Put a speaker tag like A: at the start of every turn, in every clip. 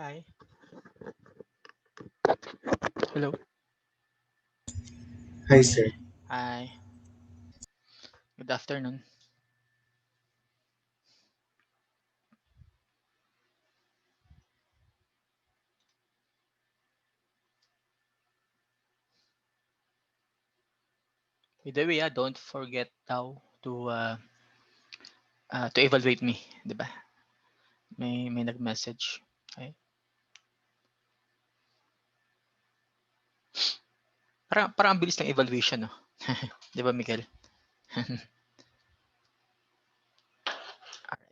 A: Hi. Hello.
B: Hi,
A: Hi.
B: sir.
A: Hi. Good afternoon. By the way, don't forget daw to evaluate me, 'di ba? May nag-message. Okay. Parang ang bilis ng evaluation, no? 'Di ba, Miguel? Alright.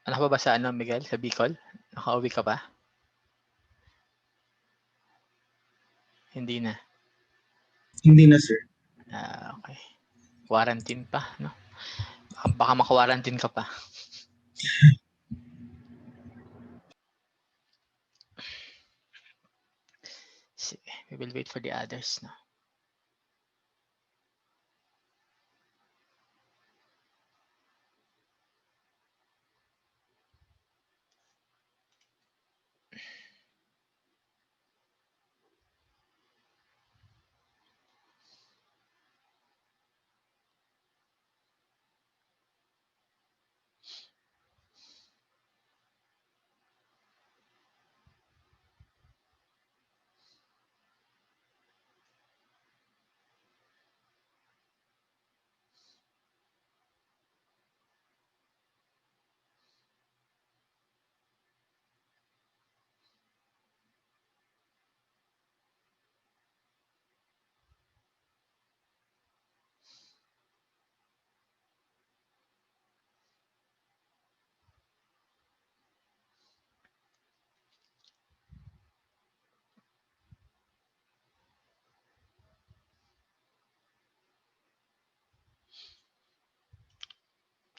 A: Ano ka pa ba sa ano, Miguel? Sa Bicol? Nakauwi ka pa? Hindi na.
B: Hindi na, sir.
A: Okay. Quarantine pa, no? Baka maka-quarantine ka pa. Sige, we will wait for the others, no?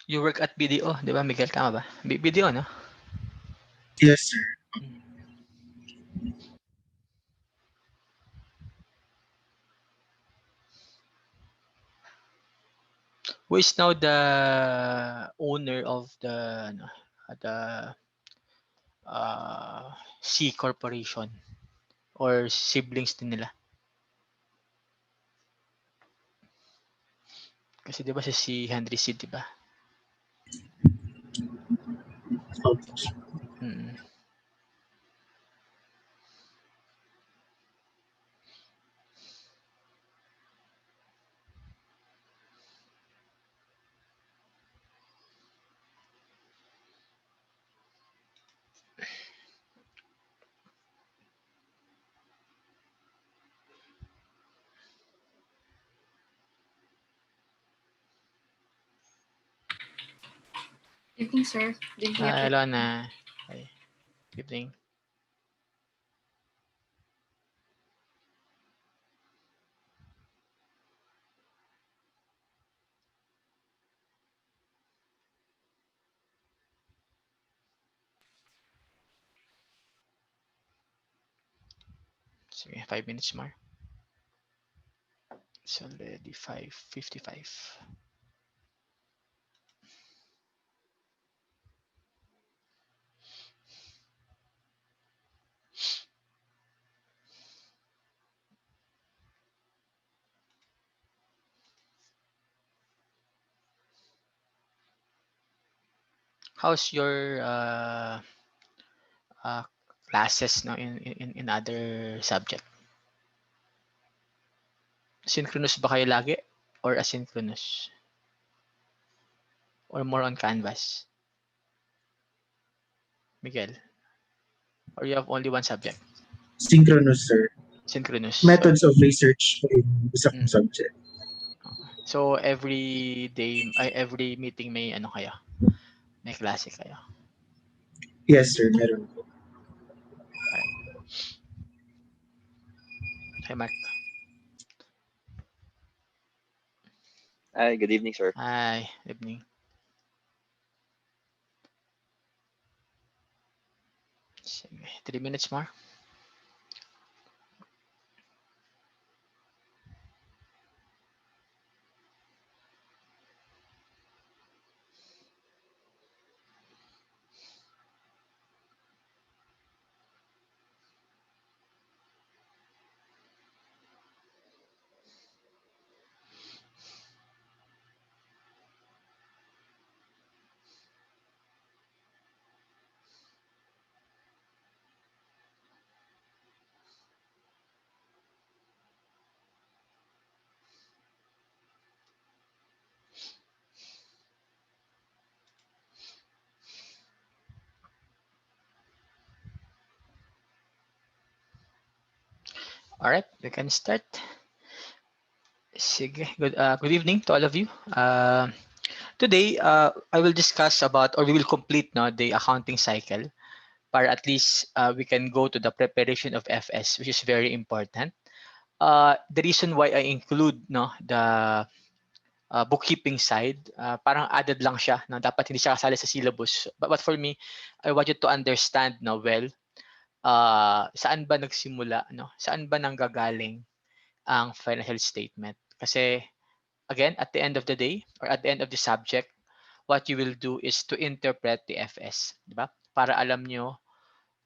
A: You work at BDO, 'di ba, Miguel? Tama ba? BDO, no?
B: Yes, sir.
A: Mm. Who is now the owner of the C Corporation or siblings din nila? Kasi 'di ba si Henry C, 'di ba?
B: Okay.
A: Mm.
C: Evening, sir. Didn't hear you.
A: Hello na. Hi. Good evening. Sige, 5 minutes more. It's already 5:55. How's your uh, classes, no, in other subject? Synchronous ba kayo lagi? Or asynchronous? Or more on Canvas? Miguel? Or you have only one subject?
B: Synchronous, sir.
A: Synchronous.
B: Methods of research in isa kong
A: Mm.
B: subject.
A: So every day, every meeting may ano kayo? May klase kayo.
B: Yes, sir. Meron po.
A: Alright. Hi, Mark.
D: Hi, good evening, sir.
A: Hi, evening. Sige, 3 minutes more. Alright, we can start. Sige, good evening to all of you. Today, I will discuss about, or we will complete the accounting cycle para at least we can go to the preparation of FS, which is very important. The reason why I include the bookkeeping side, parang added lang siya. No? Dapat hindi siya kasali sa syllabus. But for me, I want you to understand well saan ba nagsimula, saan ba nanggagaling ang financial statement. Kasi again, at the end of the day or at the end of the subject, what you will do is to interpret the FS, di ba? Para alam nyo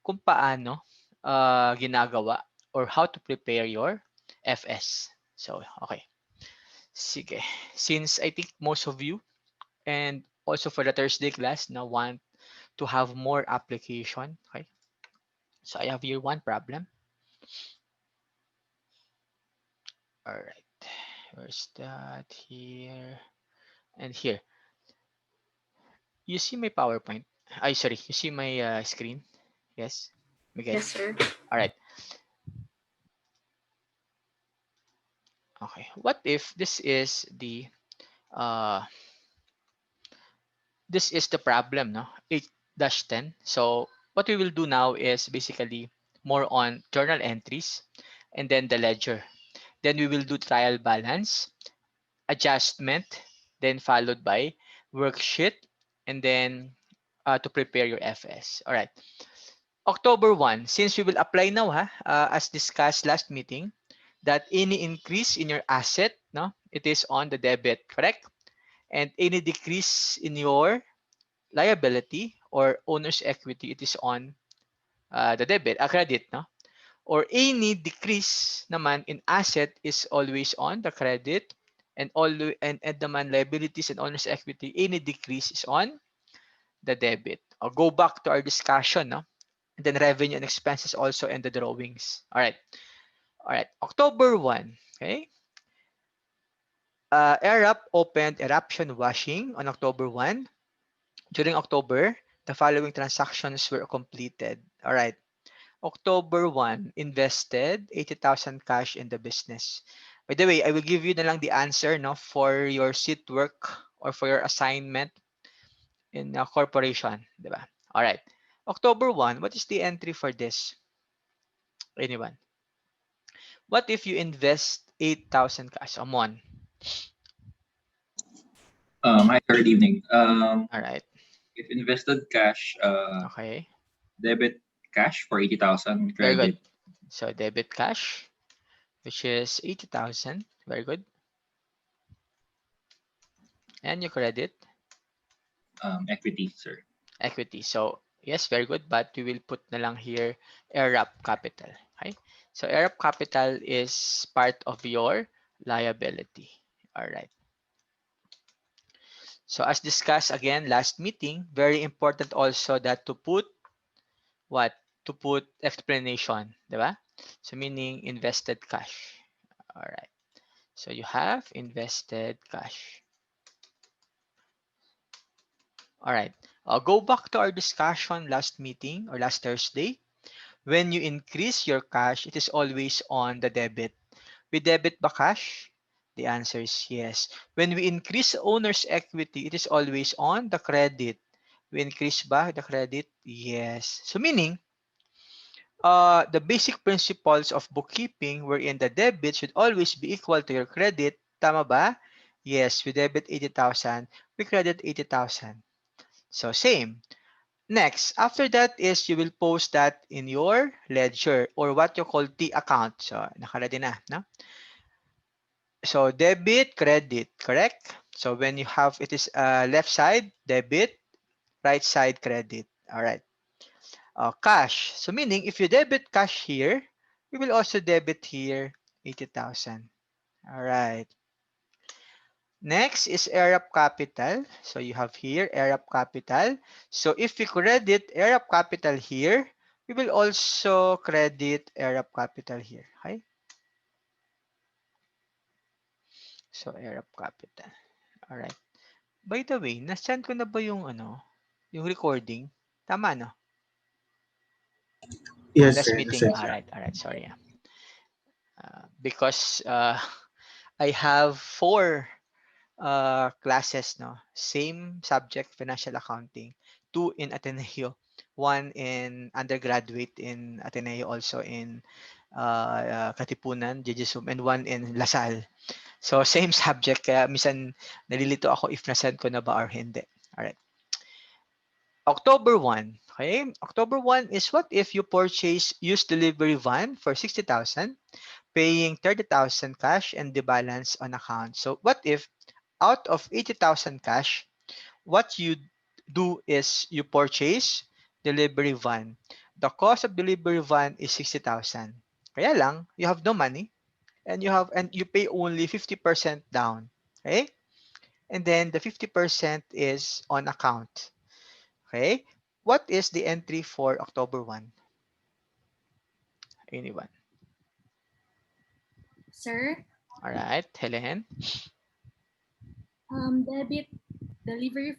A: kung paano ginagawa or how to prepare your FS. So, okay. Sige. Since I think most of you and also for the Thursday class now want to have more application, okay? So I have here one problem. All right. Where's that? Here and here. You see my PowerPoint? Sorry. You see my screen? Yes? Miguel?
C: Yes, sir.
A: All right. Okay. What if this is the problem, no? 8-10. So what we will do now is basically more on journal entries and then the ledger. Then we will do trial balance, adjustment, then followed by worksheet, and then to prepare your FS. All right. October 1, since we will apply now, as discussed last meeting, that any increase in your asset, no, it is on the debit, correct? And any decrease in your liability or owner's equity, it is on the debit, credit, no? Or any decrease naman in asset is always on the credit, and naman liabilities and owner's equity, any decrease is on the debit. I'll go back to our discussion, no? And then revenue and expenses also in the drawings. All right. All right. October 1. Okay. AirUp opened eruption washing on October 1. During October, the following transactions were completed. All right. October 1, invested 80,000 cash in the business. By the way, I will give you na lang the answer for your seat work or for your assignment in a corporation. Diba? All right. October 1, what is the entry for this? Anyone? What if you invest 8,000 cash? Amon.
E: Hi, good evening.
A: All right.
E: If invested cash,
A: Okay.
E: debit cash for 80,000,
A: Very good.
E: credit
A: So debit cash, which is 80,000. Very good. And your credit?
E: equity, sir.
A: Equity. So yes, very good. But we will put na lang here AirUp capital. Okay. So AirUp capital is part of your liability. All right. So as discussed again last meeting, very important also that to put what? To put explanation, di ba? So meaning invested cash. All right. So you have invested cash. All right. I'll go back to our discussion last meeting or last Thursday. When you increase your cash, it is always on the debit. We debit ba cash? The answer is yes. When we increase owner's equity, it is always on the credit. We increase ba the credit? Yes. So meaning, the basic principles of bookkeeping wherein the debit should always be equal to your credit. Tama ba? Yes, we debit 80,000, we credit 80,000. So same. Next, after that is you will post that in your ledger or what you call T account. So, nakalagay na, no? So, debit, credit, correct? So, when you have, it is left side, debit, right side, credit. All right. Cash. So, meaning if you debit cash here, you will also debit here 80,000. All right. Next is Arab capital. So you have here Arab capital. So if we credit Arab capital here, we will also credit Arab capital here. Okay? So Arab capital. All right. By the way, na-send ko na ba yung yung recording? Tama no?
B: Yes,
A: Last
B: sir.
A: meeting.
B: Nasend,
A: All
B: sir.
A: right. All right. Sorry. Because I have 4 classes, no? Same subject, financial accounting. 2 in Ateneo, 1 in undergraduate in Ateneo, also in Katipunan, JJSUM, and 1 in Lasal. So, same subject, kaya minsan nalilito ako if nasend ko na ba or hindi. Alright. October 1. Okay? October 1 is what if you purchase used delivery van for 60,000, paying 30,000 cash and the balance on account. So, what if out of 80,000 cash, what you do is you purchase delivery van. The cost of delivery van is 60,000. Kaya lang, you have no money and you pay only 50% down. Okay? And then the 50% is on account. Okay? What is the entry for October 1? Anyone?
C: Sir,
A: All right, Helen.
C: debit delivery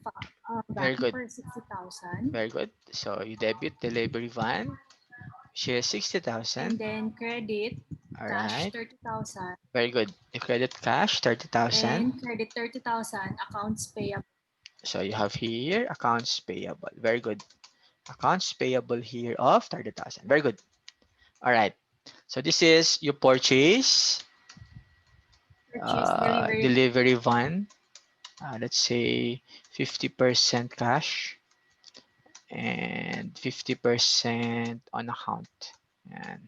A: Very
C: value
A: good.
C: for 60,000
A: Very good. So you debit delivery van, which is
C: and
A: 60,000.
C: then credit
A: All
C: cash
A: right.
C: 30,000
A: Very good. You credit cash 30,000.
C: and credit 30,000 accounts payable.
A: So you have here accounts payable. Very good. Accounts payable here of 30,000. Very good. All right. So this is you purchase
C: Purchase delivery
A: delivery van. Let's say 50% cash and 50% on account. Yan.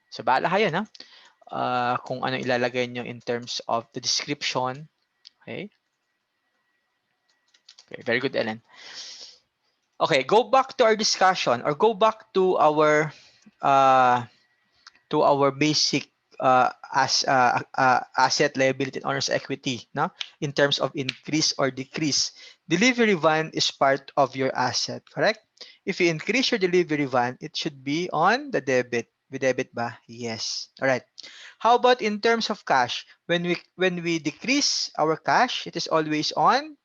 A: So bahala kayo, no? Kung ano ilalagay nyo in terms of the description. Okay. Okay. Very good, Ellen. Okay, go back to our discussion or go back uh, to our basic asset, liability, and owner's equity. No, in terms of increase or decrease, delivery van is part of your asset. Correct? If you increase your delivery van, it should be on the debit. We debit ba? Yes. All right. How about in terms of cash? When we decrease our cash, it is always on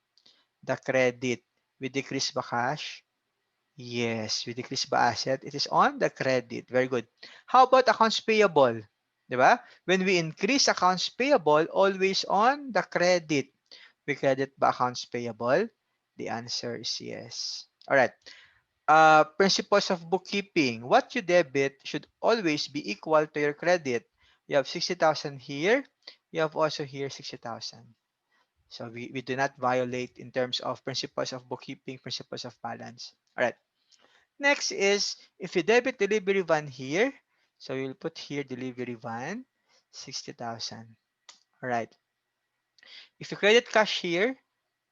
A: the credit. We decrease ba cash? Yes, we decrease ba asset? It is on the credit. Very good. How about accounts payable? Di ba? When we increase accounts payable, always on the credit. We credit ba accounts payable? The answer is yes. All right. Principles of bookkeeping. What you debit should always be equal to your credit. You have 60,000 here. You have also here 60,000. So we do not violate in terms of principles of bookkeeping, principles of balance. All right. Next is if you debit delivery van here, so you'll put here delivery van 60,000. All right. If you credit cash here,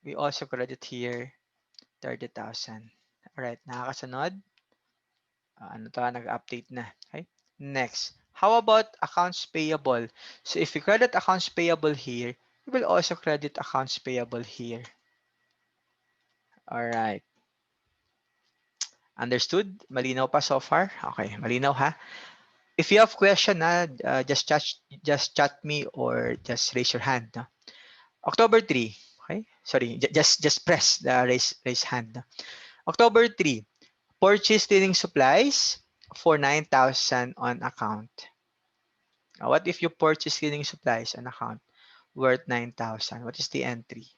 A: we also credit here 30,000. All right, nakakasunod. Ano to, nag-update na. Okay. Next, how about accounts payable? So if you credit accounts payable here, we will also credit accounts payable here. All right. Understood? Malinaw pa so far? Okay, malinaw ha? If you have question, just chat me or just raise your hand. No? October 3. Okay? Sorry, just press the raise hand. No? October 3. Purchase cleaning supplies for 9,000 on account. What if you purchase cleaning supplies on account worth 9,000? What is the entry?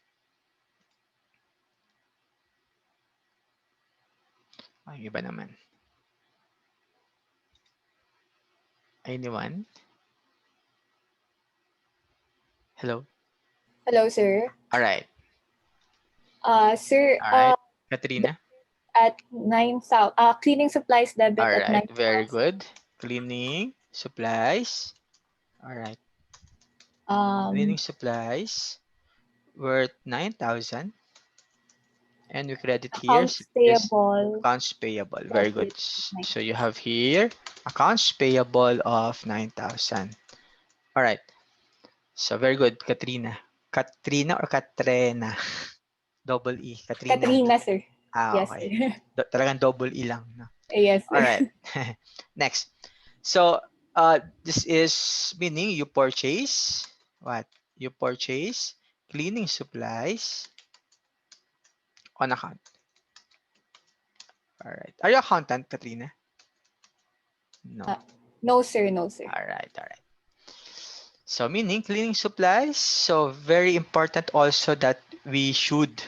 A: Ang iba naman. Anyone? Hello?
F: Hello, sir.
A: All right.
F: Sir,
A: All right. Katrina?
F: at 9,000, cleaning supplies debit
A: All
F: at
A: right.
F: 9,000.
A: Very good. Cleaning supplies. All right. Cleaning supplies worth 9,000. And we credit here
F: Accounts
A: is
F: payable.
A: accounts payable. Very good.
F: Debit at 9,000.
A: So you have here accounts payable of 9,000. All right. So very good, Katrina. Katrina or Katrina? Double E. Katrina.
F: Katrina, sir. Yes,
A: Okay.
F: sir.
A: Talagang double E lang. No?
F: Yes,
A: All
F: sir.
A: right. Next. So this is meaning you purchase what? You purchase cleaning supplies on account. All right. Are you accountant, Katrina? No.
F: No, sir. No, sir.
A: All right. All right. So meaning cleaning supplies. So very important also that we should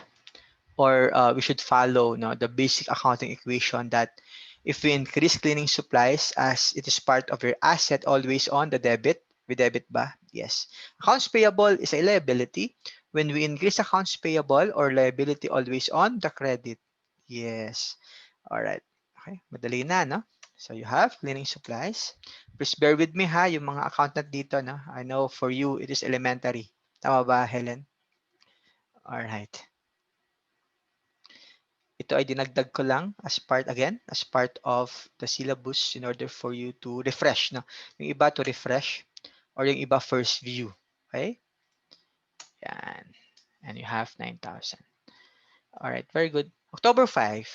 A: we should follow the basic accounting equation that if we increase cleaning supplies as it is part of your asset always on the debit, we debit ba? Yes. Accounts payable is a liability. When we increase accounts payable or liability always on the credit. Yes. All right. Okay. Madali na, no? So you have cleaning supplies. Please bear with me ha, yung mga accountant dito, no? I know for you it is elementary. Tama ba, Helen? All right. Ito ay dinagdag ko lang as part of the syllabus in order for you to refresh, no? Yung iba to refresh or yung iba first view. Okay? Yan. And you have 9,000. All right, very good. October 5,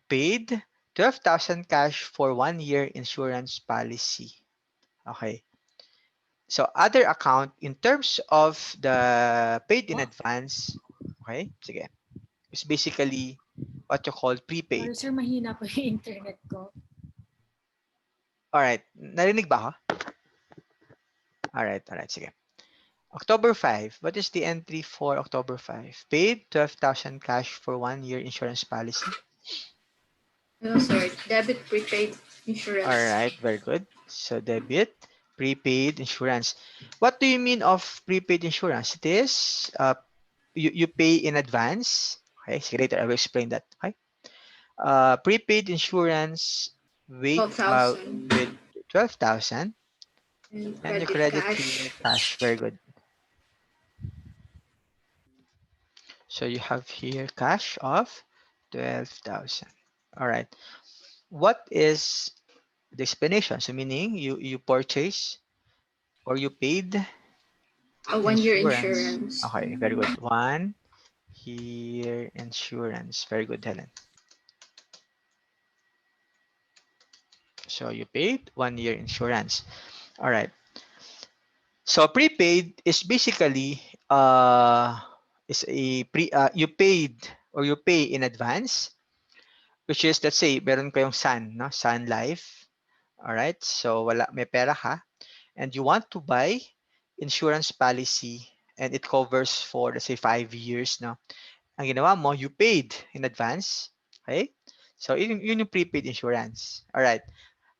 A: paid 12,000 cash for 1 year insurance policy. Okay. So other account in terms of the paid in advance, okay? Sige. It's basically what you call prepaid.
C: Sorry, sir, mahina po yung internet ko.
A: Alright, narinig ba ako? Alright, sige. October 5, what is the entry for October 5? Paid 12,000 cash for 1 year insurance policy.
G: No, sir. Debit prepaid insurance.
A: Alright, very good. So debit, prepaid insurance. What do you mean of prepaid insurance? It is you pay in advance. Okay, so later I will explain that. Okay. Prepaid insurance with 12,000 and you credit here cash. Very good. So you have here cash of 12,000. All right. What is the explanation? So meaning you purchase or you paid
G: A 1 year insurance.
A: Okay, very good. 1 year insurance. Very good, Helen. So you paid 1 year insurance. All right. So prepaid is basically is a you paid or you pay in advance, which is let's say meron kayong Sun, no? Sun Life. All right? So may pera ka and you want to buy insurance policy and it covers for let's say 5 years, no? Ang ginawa mo, you paid in advance. Okay? So yun yung prepaid insurance. All right.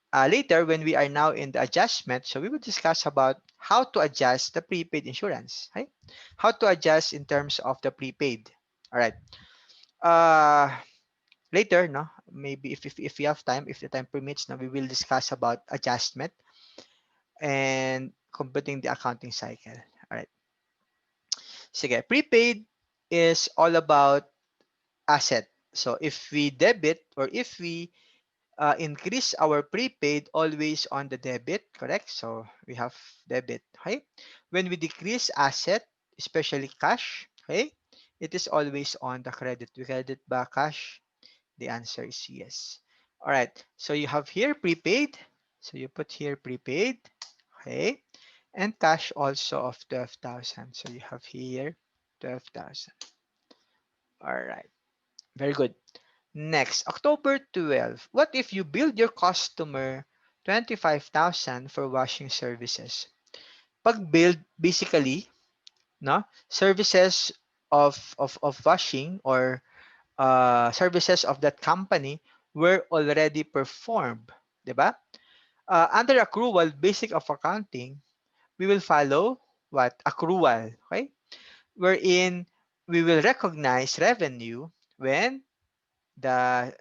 A: Later, when we are now in the adjustment, so we will discuss about how to adjust the prepaid insurance. Okay? How to adjust in terms of the prepaid. All right. Later, no, maybe if we have time, if the time permits, no, we will discuss about adjustment and completing the accounting cycle. All right. Sige, prepaid is all about asset. So if we debit or if we increase our prepaid always on the debit, correct? So we have debit, okay? When we decrease asset, especially cash, okay? It is always on the credit. We credit back cash. The answer is yes. All right. So you have here prepaid. So you put here prepaid, okay, and cash also of 12,000. So you have here 12,000. All right, very good. Next, October 12. What if you build your customer 25,000 for washing services? Pag build, basically, no, services of washing or services of that company were already performed, 'di ba? Under accrual, basic of accounting, we will follow what? Accrual, okay? Wherein we will recognize revenue when the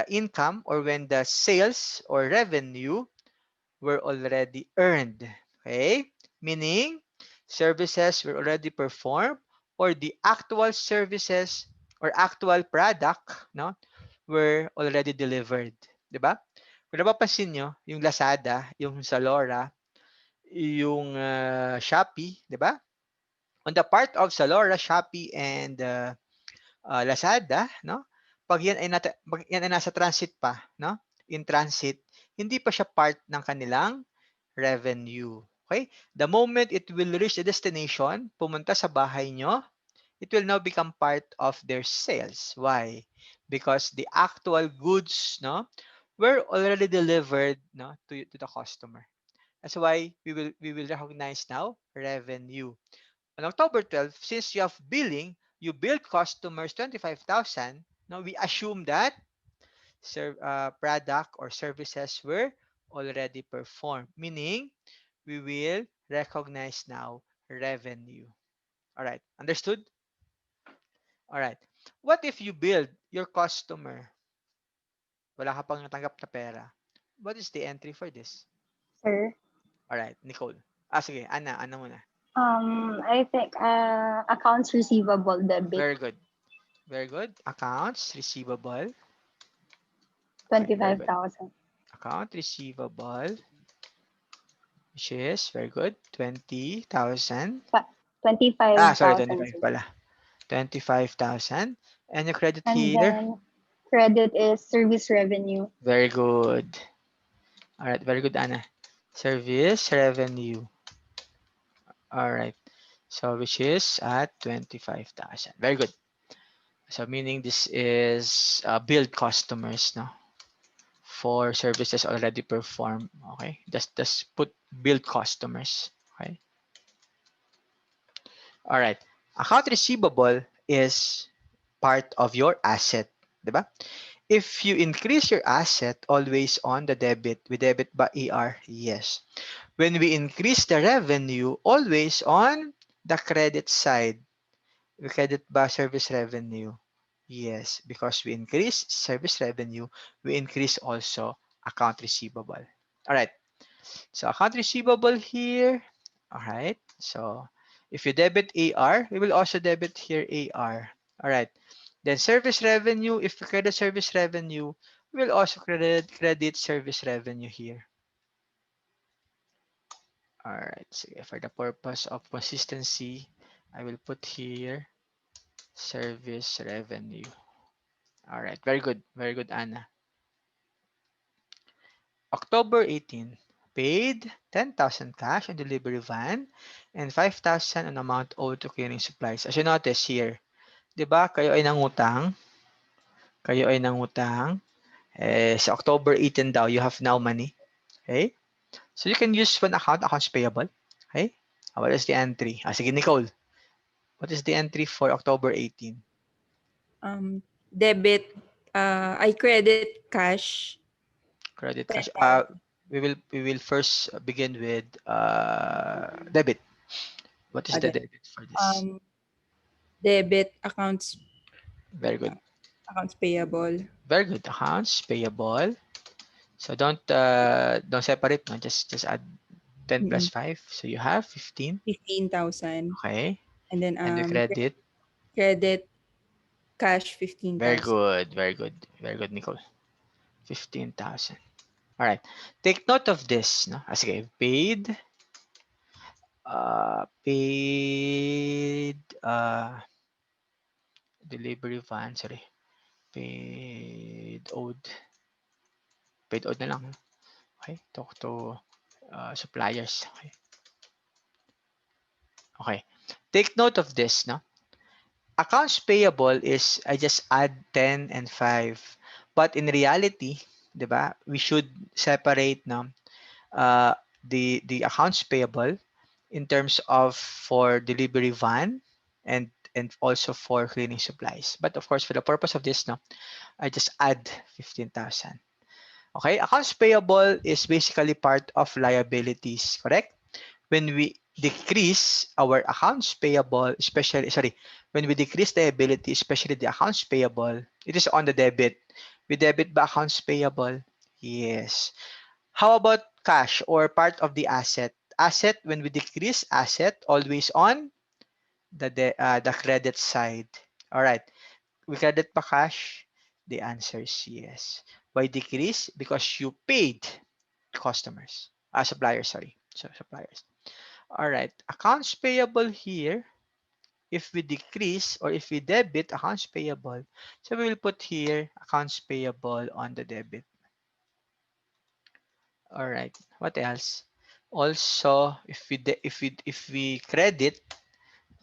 A: income or when the sales or revenue were already earned. Okay? Meaning, services were already performed or the actual services or actual product, no, were already delivered. 'Di ba? Kung napapansin nyo, yung Lazada, yung Zalora, yung Shopee, 'di ba? On the part of Zalora, Shopee, and Lazada, no? Pag yan ay nasa transit pa, no? In transit, hindi pa siya part ng kanilang revenue. Okay? The moment it will reach the destination, pumunta sa bahay nyo, it will now become part of their sales. Why? Because the actual goods, no, were already delivered, no, to the customer. That's why we will recognize now revenue. On October 12, since you have billing, you bill customers 25,000. Now we assume that product or services were already performed, meaning we will recognize now revenue. All right, understood? All right. What if you build your customer? Wala ka pang natanggap na pera. What is the entry for this?
F: Sir.
A: All right, Nicole. Sige, Ana muna.
F: I think accounts receivable debit.
A: Very good. Very good. Accounts receivable.
F: 25,000.
A: Account receivable, which is very good. 20,000.
F: 25,000.
A: Sorry, 25 pala. 25,000. And your credit
F: And
A: here?
F: then credit is service revenue.
A: Very good. All right, very good, Ana. Service revenue. All right. So which is at 25,000. Very good. So meaning this is billed customers, no, for services already performed. Okay. Just put billed customers. Okay. All right. Account receivable is part of your asset, diba? If you increase your asset, always on the debit, we debit by ER, yes. When we increase the revenue, always on the credit side, we credit by service revenue. Yes, because we increase service revenue, we increase also account receivable. All right. So account receivable here. All right. So if you debit AR, we will also debit here AR. All right. Then service revenue, if we credit service revenue, we will also credit service revenue here. All right. So for the purpose of consistency, I will put here service revenue. All right. Very good. Very good, Anna. October 18, paid 10,000 cash on delivery van and 5,000 on amount owed to cleaning supplies. As you notice here, 'di ba? Kayo ay nangutang. Sa October 18 daw, you have now money. Okay? So you can use one account, accounts payable. Okay? What is the entry? Sige, Nicole. What is the entry for October 18?
H: Debit, I credit cash.
A: Credit cash. We will first begin with debit. What is the debit for this?
H: Debit accounts.
A: Very good.
H: Accounts payable.
A: Very good. Accounts payable. So don't separate, no? Just add 10 plus 5. So you have 15.
H: 15,000.
A: Okay.
H: And then
A: And the credit.
H: Credit cash 15,000.
A: Very good. Very good. Very good, Nicole. 15,000. All right. Take note of this, no? Sige, paid delivery van, sorry. Paid owed na lang. Okay, talk to suppliers. Okay. Okay. Take note of this, no? Accounts payable is I just add 10 and 5. But in reality, 'di ba? We should separate no the accounts payable in terms of for delivery van and also for cleaning supplies. But of course, for the purpose of this, no, I just add 15,000. Okay, accounts payable is basically part of liabilities, correct? When we decrease our accounts payable, especially, sorry, when we decrease liability, especially the accounts payable, it is on the debit. We debit ba accounts payable? Yes. How about cash or part of the asset? Asset, when we decrease asset, always on the credit side. All right. We credit pa cash? The answer is yes. Why decrease? Because you paid customers. Suppliers, sorry. So suppliers. All right. Accounts payable here, if we decrease or if we debit accounts payable, so we will put here accounts payable on the debit. All right. What else? Also, if we credit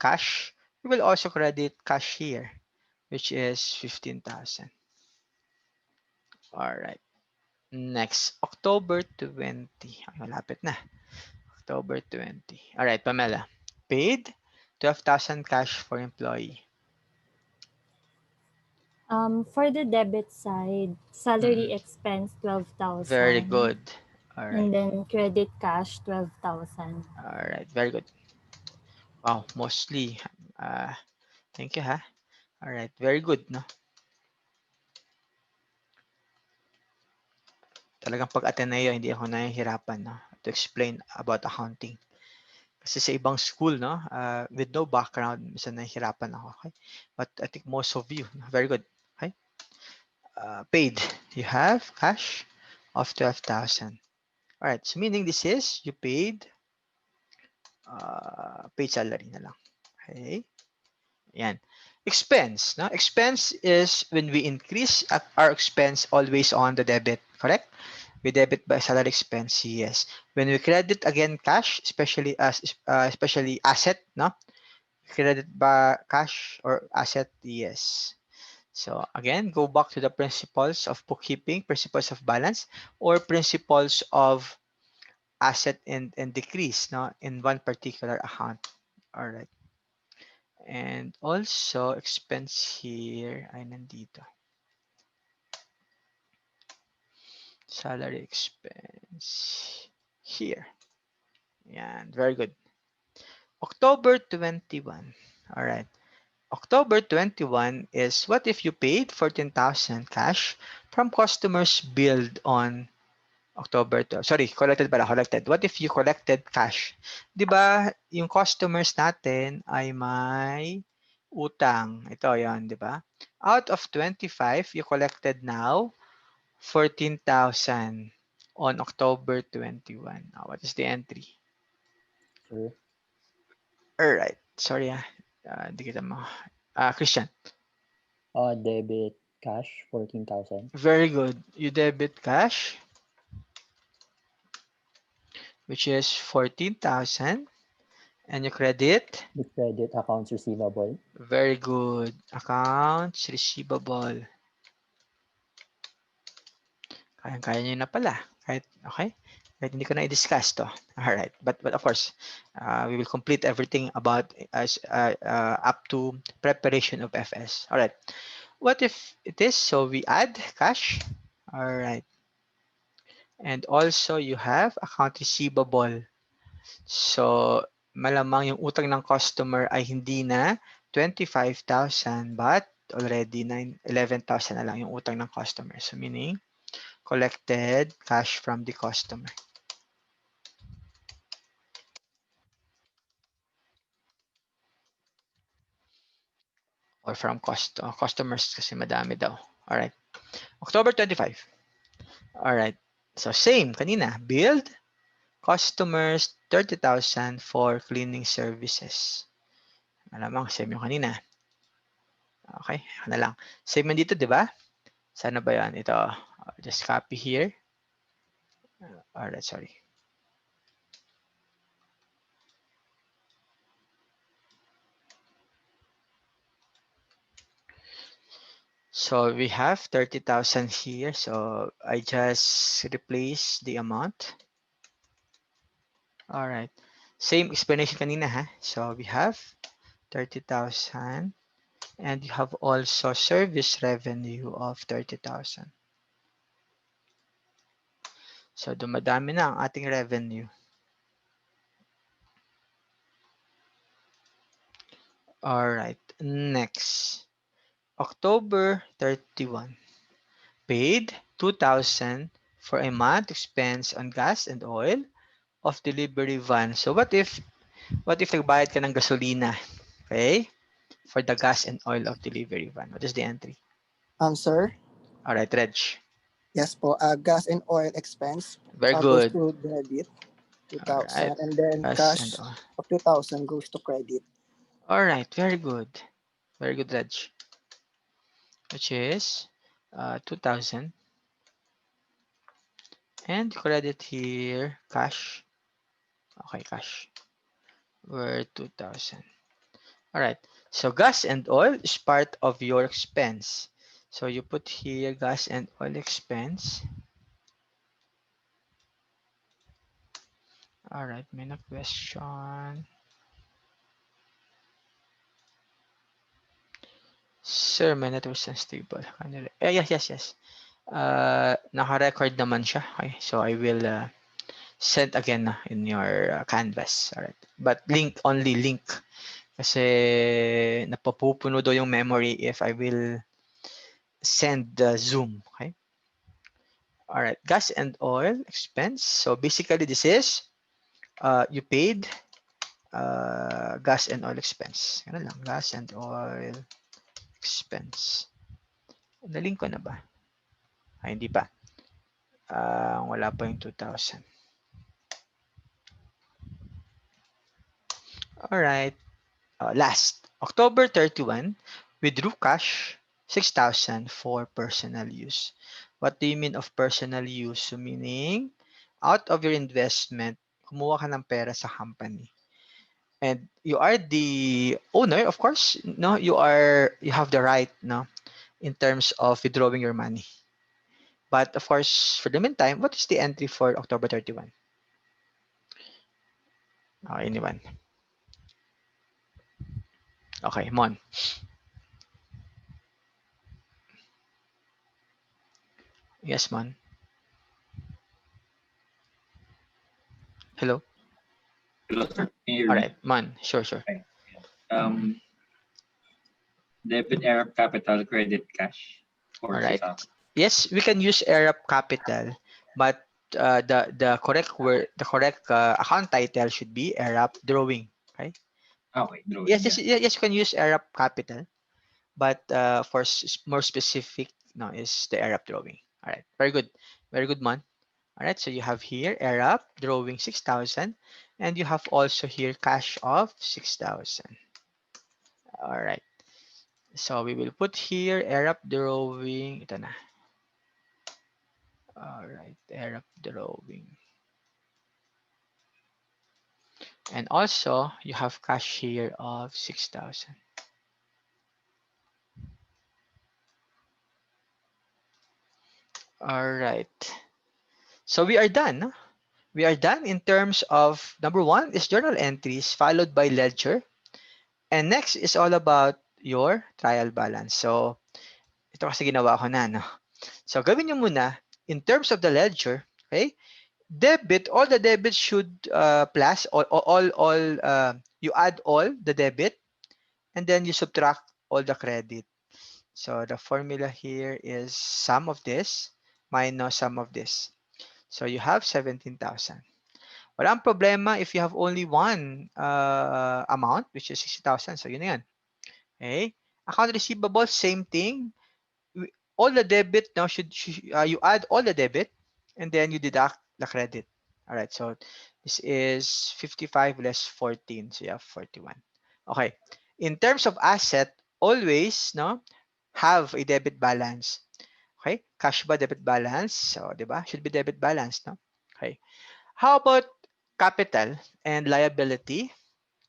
A: cash, we will also credit cash here, which is 15,000. All right. Next, October 20. Ay, malapit na. October 20. All right, Pamela. Paid 12,000 cash for employee.
C: For the debit side, salary
A: Mm.
C: expense 12,000.
A: Very good. All right.
C: And then credit cash 12,000.
A: All right. Very good. Wow, mostly. Thank you, ha. All right. Very good, no? Talagang pag Ateneo, hindi ako nahihirapan, no? To explain about accounting. Kasi sa ibang school, no? With no background, minsan nahihirapan ako, okay? But I think most of you, very good. Okay? Paid. You have cash of 12,000. All right. So meaning this is you paid paid salary na lang. Okay? Yan. Expense. No? Expense is when we increase at our expense always on the debit. Correct? We debit by salary expense. Yes. When we credit again cash, especially asset, no? Credit by cash or asset. Yes. So again, go back to the principles of bookkeeping, principles of balance, or principles of asset and decrease, no, in one particular account. All right. And also expense here ay nandito. Salary expense here. Yan, very good. October 21. All right. October 21 is what if you paid 14,000 cash from customers billed on October 12. Sorry, collected pala, collected. What if you collected cash? 'Di ba, yung customers natin ay may utang. Ito 'yan, 'di ba? Out of 25, you collected now 14,000 on October 21. What is the entry?
I: Sure.
A: All right. Sorry hindi kita mo. Christian.
I: Debit cash 14,000.
A: Very good. You debit cash, which is 14,000, and you credit.
I: The credit accounts receivable.
A: Very good. Accounts receivable. Kaya nyo na pala. Okay? Kahit hindi ko na i-discuss to. Alright. But of course, we will complete everything about up to preparation of FS. Alright. What if it is? So we add cash. Alright. And also you have account receivable. So malamang yung utang ng customer ay hindi na 25,000 but already 11,000 na lang yung utang ng customer. So meaning collected cash from the customer. Or from customers kasi madami daw. Alright. October 25. Alright. So same kanina. Billed customers 30,000 for cleaning services. Malamang same yung kanina. Okay. Ano na lang. Same man dito, di ba? Sana ba yan? Ito. Just copy here. All right, sorry. So we have 30,000 here. So I just replace the amount. All right. Same explanation kanina, ha? So we have 30,000 and you have also service revenue of 30,000. So dumadami na ang ating revenue. All right. Next. October 31. Paid 2,000 for a month expense on gas and oil of delivery van. So what if nagbayad ka ng gasolina, okay, for the gas and oil of delivery van? What is the entry?
J: Sir,
A: All right, Reg.
J: yes po, gas and oil expense
A: Very
J: goes
A: good.
J: to debit,
A: All right.
J: 2,000, and then
A: Gas and
J: cash
A: oil.
J: of 2,000 goes to credit.
A: All right, very good. Very good, Reg. Which is 2,000. And credit here, cash. Okay, cash. We're 2,000. All right. So gas and oil is part of your expense. So you put here gas and oil expense. All right, may na question. Sir, my network is unstable. Yes. Naka-record naman siya. Okay, so I will send again in your canvas. All right. But only link. Kasi napapupuno daw yung memory if I will send the Zoom. Okay. All right. Gas and oil expense. So basically this is you paid gas and oil expense. Ganun lang. Gas and oil expense. Naling ko na ba? Ay, hindi pa. Wala pa yung 2,000. Alright. Last. October 31, withdrew cash 6,000 for personal use. What do you mean of personal use? So meaning, out of your investment, kumuha ka ng pera sa company. And you are the owner, of course, no, you have the right, no, in terms of withdrawing your money. But of course, for the meantime, what is the entry for October 31? Anyone? Okay, Mon. Yes, Mon. Hello?
E: Hello, sir. Can you hear
A: All
E: me?
A: right, Mon. Sure.
E: Okay. Debit Arab Capital Credit Cash for
A: All right.
E: 6,000.
A: Yes, we can use Arab Capital, but the correct word, the correct account title should be Arab Drawing. Okay.
E: Okay, drawing.
A: Yes, you can use Arab Capital, but for more specific, no, is the Arab Drawing. All right. Very good, Mon. All right. So you have here Arab Drawing 6,000, and you have also here cash of 6,000. All right. So we will put here Arab Drawing. Ito na. All right, Arab Drawing. And also, you have cash here of 6,000. All right. So we are done. No? We are done in terms of number 1 is journal entries followed by ledger. And next is all about your trial balance. So ito kasi ginawa ko na. No? So gawin nyo muna in terms of the ledger. Okay. Debit, all the debits should plus you add all the debit and then you subtract all the credit. So the formula here is sum of this minus sum of this. So you have 17,000. Walang problema if you have only one amount, which is 60,000. So yun na yan. Okay. Account receivable, same thing. All the debit now you add all the debit and then you deduct the credit. All right. So this is 55 less 14. So you have 41. Okay. In terms of asset, always have a debit balance. Okay? Cash ba debit balance? So, 'di ba? Should be debit balance, no? Okay. How about capital and liability?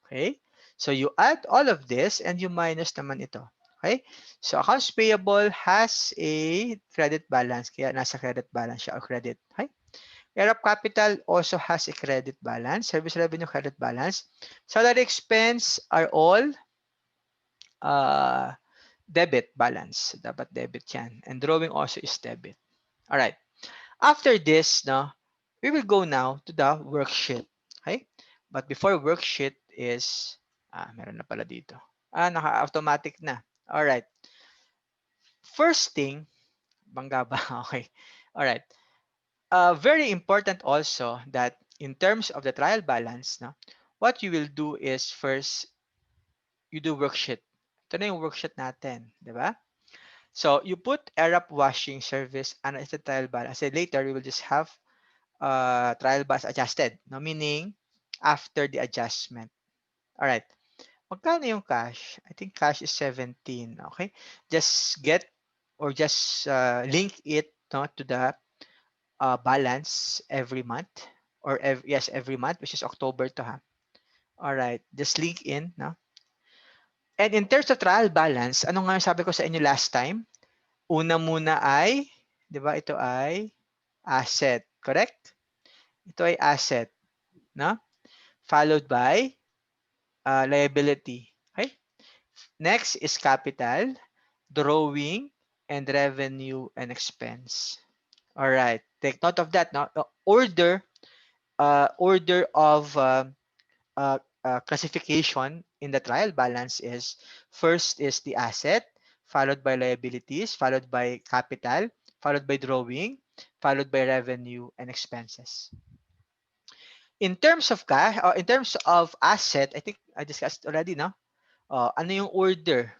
A: Okay. So you add all of this and you minus naman ito. Okay. So accounts payable has a credit balance. Kaya nasa credit balance siya or credit. Okay. Air capital also has a credit balance. Service revenue credit balance. Salary expense are all debit balance. Dapat debit yan. And drawing also is debit. All right. After this, no, we will go now to the worksheet. Okay? But before worksheet is, meron na pala dito. Naka-automatic na. All right. First thing, bangga ba? Okay. All right. Very important also that in terms of the trial balance, no, what you will do is first, you do worksheet. Ito na yung worksheet natin. Di ba? So, you put air-up washing service and it's a trial balance. So, later, we will just have trial balance adjusted. No? Meaning, after the adjustment. Alright. Magkano yung cash? I think cash is 17. Okay? Just get or just link it, no, to the balance every month. Or yes, every month, which is October to ha. Alright. Just link in. No? And in terms of trial balance, ano nga yung sabi ko sa inyo last time? Una muna ay, di ba, ito ay asset. Correct? Ito ay asset. No? Followed by liability. Okay? Next is capital, drawing, and revenue and expense. All right. Take note of that. Now, order of classification in the trial balance is first is the asset, followed by liabilities, followed by capital, followed by drawing, followed by revenue and expenses. In terms of cash, in terms of asset, I think I discussed already, no? Ano yung order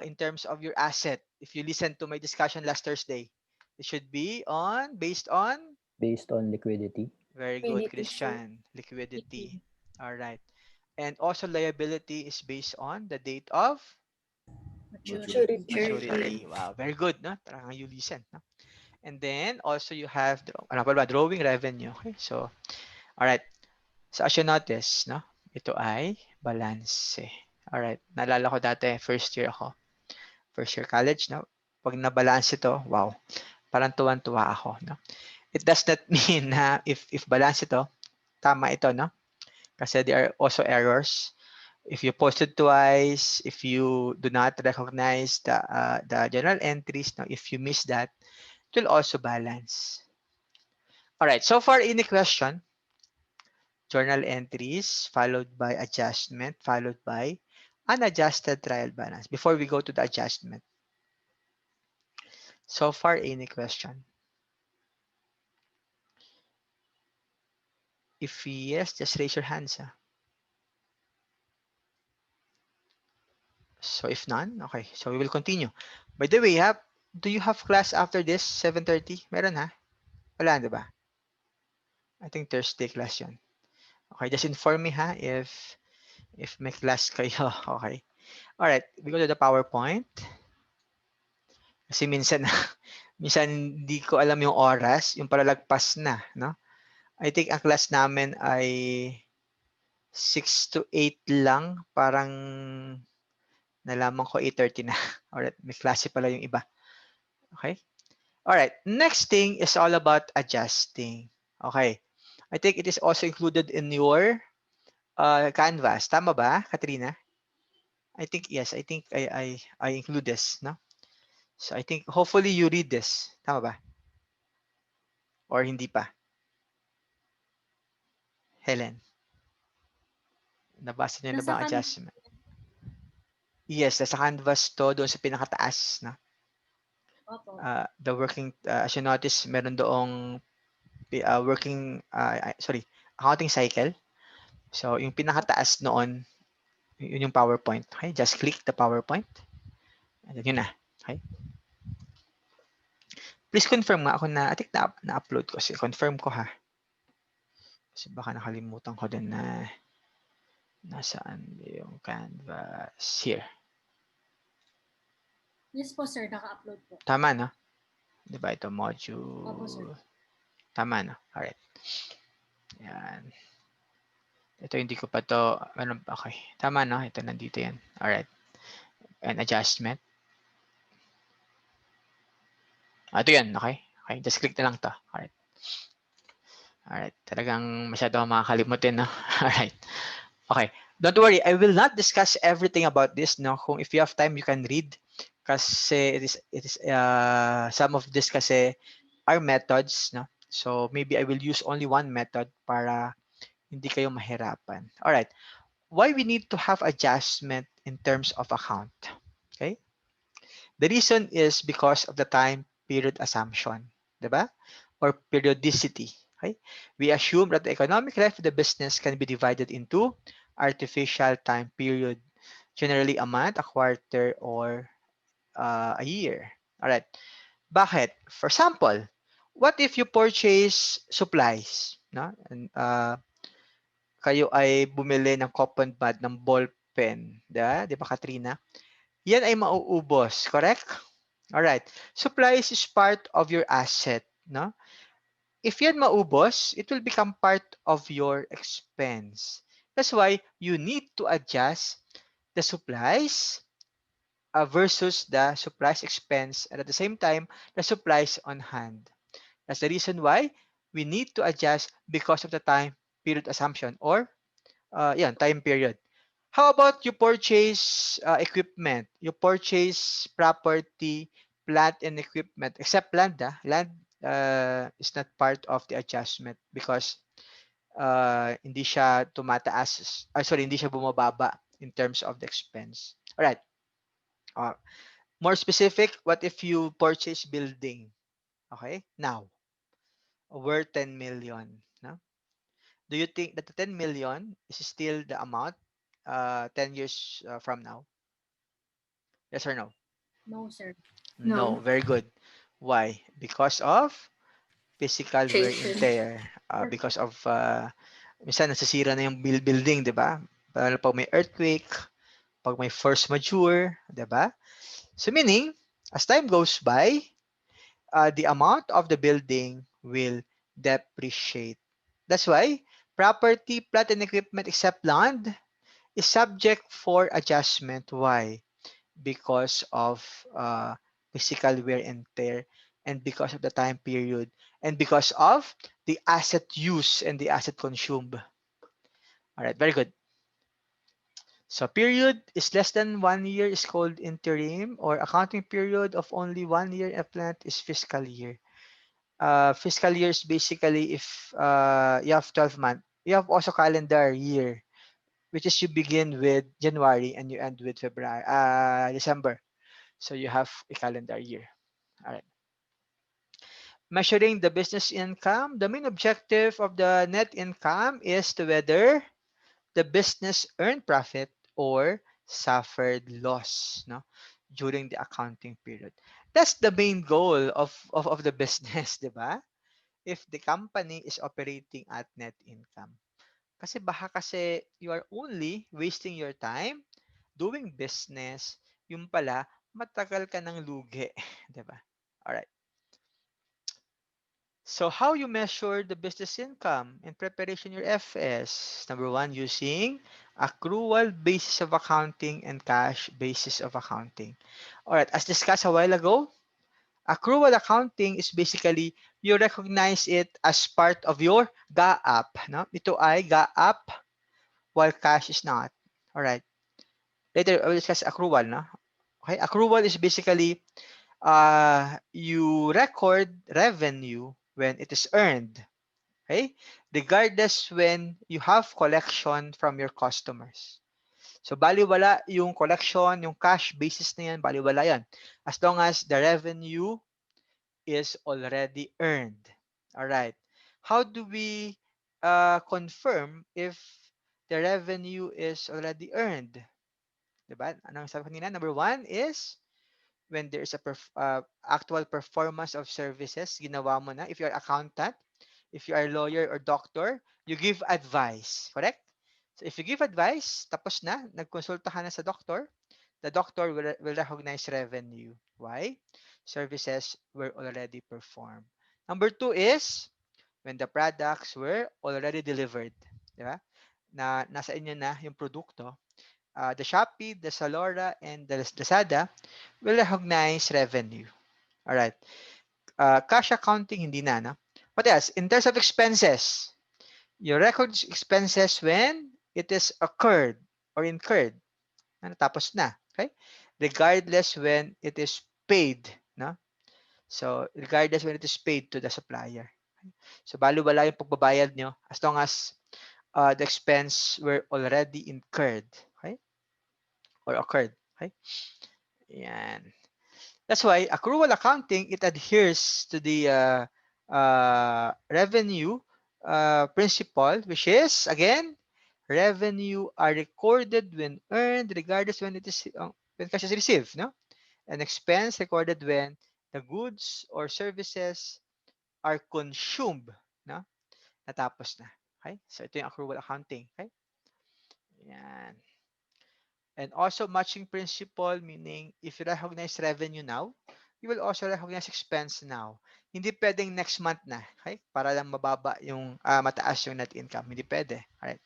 A: in terms of your asset? If you listen to my discussion last Thursday, it should be based on
I: Based on liquidity.
A: very good,
F: Liquidity, sir.
A: Christian. Liquidity. All right. And also liability is based on the date of
F: Maturity.
A: maturity. Wow, very good, no? Parang you listen, no? And then also you have drawing revenue. Okay, so all right. So as you notice, no? Ito ay balance. All right. Naalala ko dati first year ako. First year college, no? Pag na-balance ito, wow. Parang tuwan-tuwa ako, no? It does not mean na if balance ito, tama ito, no? Kasi there are also errors. If you posted twice, if you do not recognize the journal entries, no, if you miss that, it will also balance. All right, so far in the question, journal entries followed by adjustment, followed by unadjusted trial balance. Before we go to the adjustment, so far any question? If yes, just raise your hands. So if none, okay. So we will continue. By the way, do you have class after this, 7:30? Meron ha? Wala, di ba? I think Thursday class yun. Okay, just inform me ha if may class kayo. Okay. Alright, we go to the PowerPoint. Kasi minsan, minsan hindi ko alam yung oras, yung palalagpas na, no? I think ang class namin ay 6 to 8 lang. Parang nalaman ko 8:30 na. Alright, may klase pala yung iba. Okay? Alright, next thing is all about adjusting. Okay. I think it is also included in your canvas. Tama ba, Katrina? I think, yes. I think I include this, no? So, I think, hopefully, you read this. Tama ba? Or hindi pa? Helen? Nabasa niyo na ba ang adjustment? Yes, nasa canvas to, doon sa pinakataas, no?
G: Opo.
A: The working, as you notice, meron doong accounting cycle. So, yung pinakataas noon, yun yung PowerPoint. Okay, just click the PowerPoint. And then yun na. Okay. Please confirm nga ako na, I think na-upload ko. So, confirm ko ha. Kasi baka nakalimutan ko din na nasaan yung canvas. Here.
G: Yes po, sir. Naka-upload po.
A: Tama, no? Diba ito, module.
G: Opo, sir.
A: Tama, no? Alright. Yan. Ito hindi ko pa to, okay. Tama, no? Ito nandito yan. Alright. And adjustment. Ito yan, okay? Okay, just click na lang to. Alright. Alright, talagang masyado akong makakalimutin, no? Alright. Okay, don't worry. I will not discuss everything about this, no? Kung if you have time, you can read. Kasi some of this kasi are methods, no? So maybe I will use only one method para hindi kayo mahirapan. Alright, why we need to have adjustment in terms of account? Okay? The reason is because of the time period assumption, diba? Or periodicity. Okay? We assume that the economic life of the business can be divided into artificial time period, generally a month, a quarter, or a year. All right. Bakit? For example, what if you purchase supplies, no? And kayo ay bumili ng coupon pad ng ball pen, 'di ba? 'Di ba, Katrina? Yan ay mauubos, correct? All right. Supplies is part of your asset, no? If yan maubos, it will become part of your expense. That's why you need to adjust the supplies versus the supplies expense, and at the same time, the supplies on hand. That's the reason why we need to adjust because of the time period assumption, or time period. How about you purchase equipment? You purchase property, plant and equipment, except land. Land is not part of the adjustment because hindi siya tumataas. Hindi siya bumababa in terms of the expense. All right. More specific, what if you purchase building? Okay, now worth 10 million. No? Do you think that the 10 million is still the amount 10 years from now? Yes or no?
G: No, sir.
A: No,
G: No.
A: very good. Why? Because of physical wear and
G: Appreciation.
A: tear. Because of, minsan nasisira na yung building, di ba? Lalo pag may earthquake, pag may force majeure, di ba? So meaning, as time goes by, the amount of the building will depreciate. That's why property, plant, and equipment except land is subject for adjustment. Why? Because of physical wear and tear, and because of the time period, and because of the asset use and the asset consumed. All right, very good. So period is less than 1 year is called interim, or accounting period of only 1 year and plant is fiscal year. Fiscal year is basically if you have 12 months. You have also calendar year, which is you begin with January and you end with December. So you have a calendar year. All right. Measuring the business income. The main objective of the net income is to whether the business earned profit or suffered loss, no, during the accounting period. That's the main goal of the business, di ba? If the company is operating at net income. Kasi baka kasi you are only wasting your time doing business, yung pala, matagal ka ng lugi. Diba? Alright. So how you measure the business income in preparation your FS? Number one, using accrual basis of accounting and cash basis of accounting. Alright, as discussed a while ago, accrual accounting is basically you recognize it as part of your GAAP. No? Ito ay GAAP while cash is not. Alright. Later, I will discuss accrual. No? Okay, accrual is basically you record revenue when it is earned. Okay? Regardless when you have collection from your customers. So, baliwala yung collection, yung cash basis na yan, baliwala yan. As long as the revenue is already earned. All right. How do we confirm if the revenue is already earned? Diba? Anong sabi kanina? Number one is when there is a actual performance of services, ginawa mo na. If you are accountant, if you are lawyer or doctor, you give advice. Correct? So if you give advice, tapos na, nagkonsulta ka na sa doctor, the doctor will recognize revenue. Why? Services were already performed. Number two is when the products were already delivered. Di ba? Nasa inyo na yung produkto. The Shopee, the Zalora, and the Lazada will recognize revenue. All right. Cash accounting, hindi na, no? What else? In terms of expenses, you record expenses when it is occurred or incurred. Tapos na. Okay? Regardless when it is paid. No? So, regardless when it is paid to the supplier. Okay? So, balo-wala yung pagbabayad nyo as long as the expense were already incurred. Okay? Or occurred. Okay? Yan. That's why accrual accounting, it adheres to the revenue principle, which is, again, revenue are recorded when earned, regardless when it is when cash is received, no? An expense recorded when the goods or services are consumed, no? Natapos na. Okay? So ito yung accrual accounting. Okay? Yan. And also matching principle, meaning if you recognize revenue now, you will also recognize expense now. Hindi pwedeng next month na, okay? Para lang mababa yung mataas yung net income. Hindi pwede. Alright.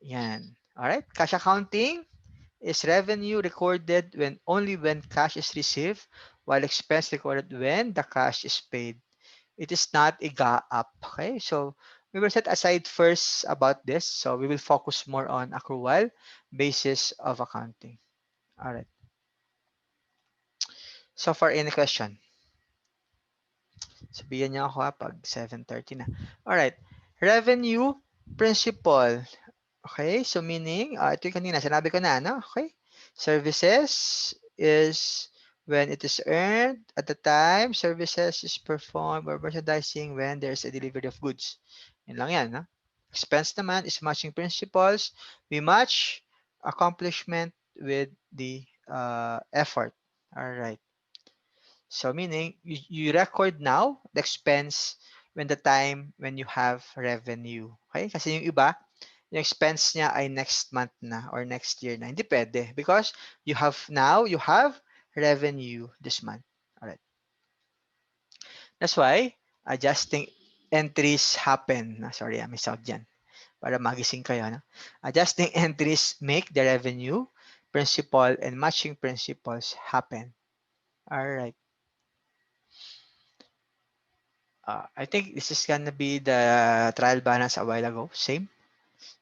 A: Yan. Alright. Cash accounting is revenue recorded only when cash is received, while expense recorded when the cash is paid. It is not a gap. Okay? So we will set aside first about this. So we will focus more on accrual basis of accounting. All right. So far, any question? Sabihan niyo ako pag 7:30 na. All right. Revenue principle. Okay? So meaning, ito yung kanina, sinabi ko na, no? Okay? Services is when it is earned at the time services is performed or merchandising when there's a delivery of goods. Yun lang yan, no? Expense naman is matching principles. We match accomplishment with the effort. All right. So meaning you record now the expense when the time when you have revenue. Okay? Kasi yung iba, yung expense niya ay next month na or next year na. Hindi pwede because you have revenue this month. Alright. That's why adjusting entries happen. Sorry, may sound dyan. Para magising kayo. No? Adjusting entries make the revenue principle and matching principles happen. Alright. I think this is gonna be the trial balance a while ago. Same.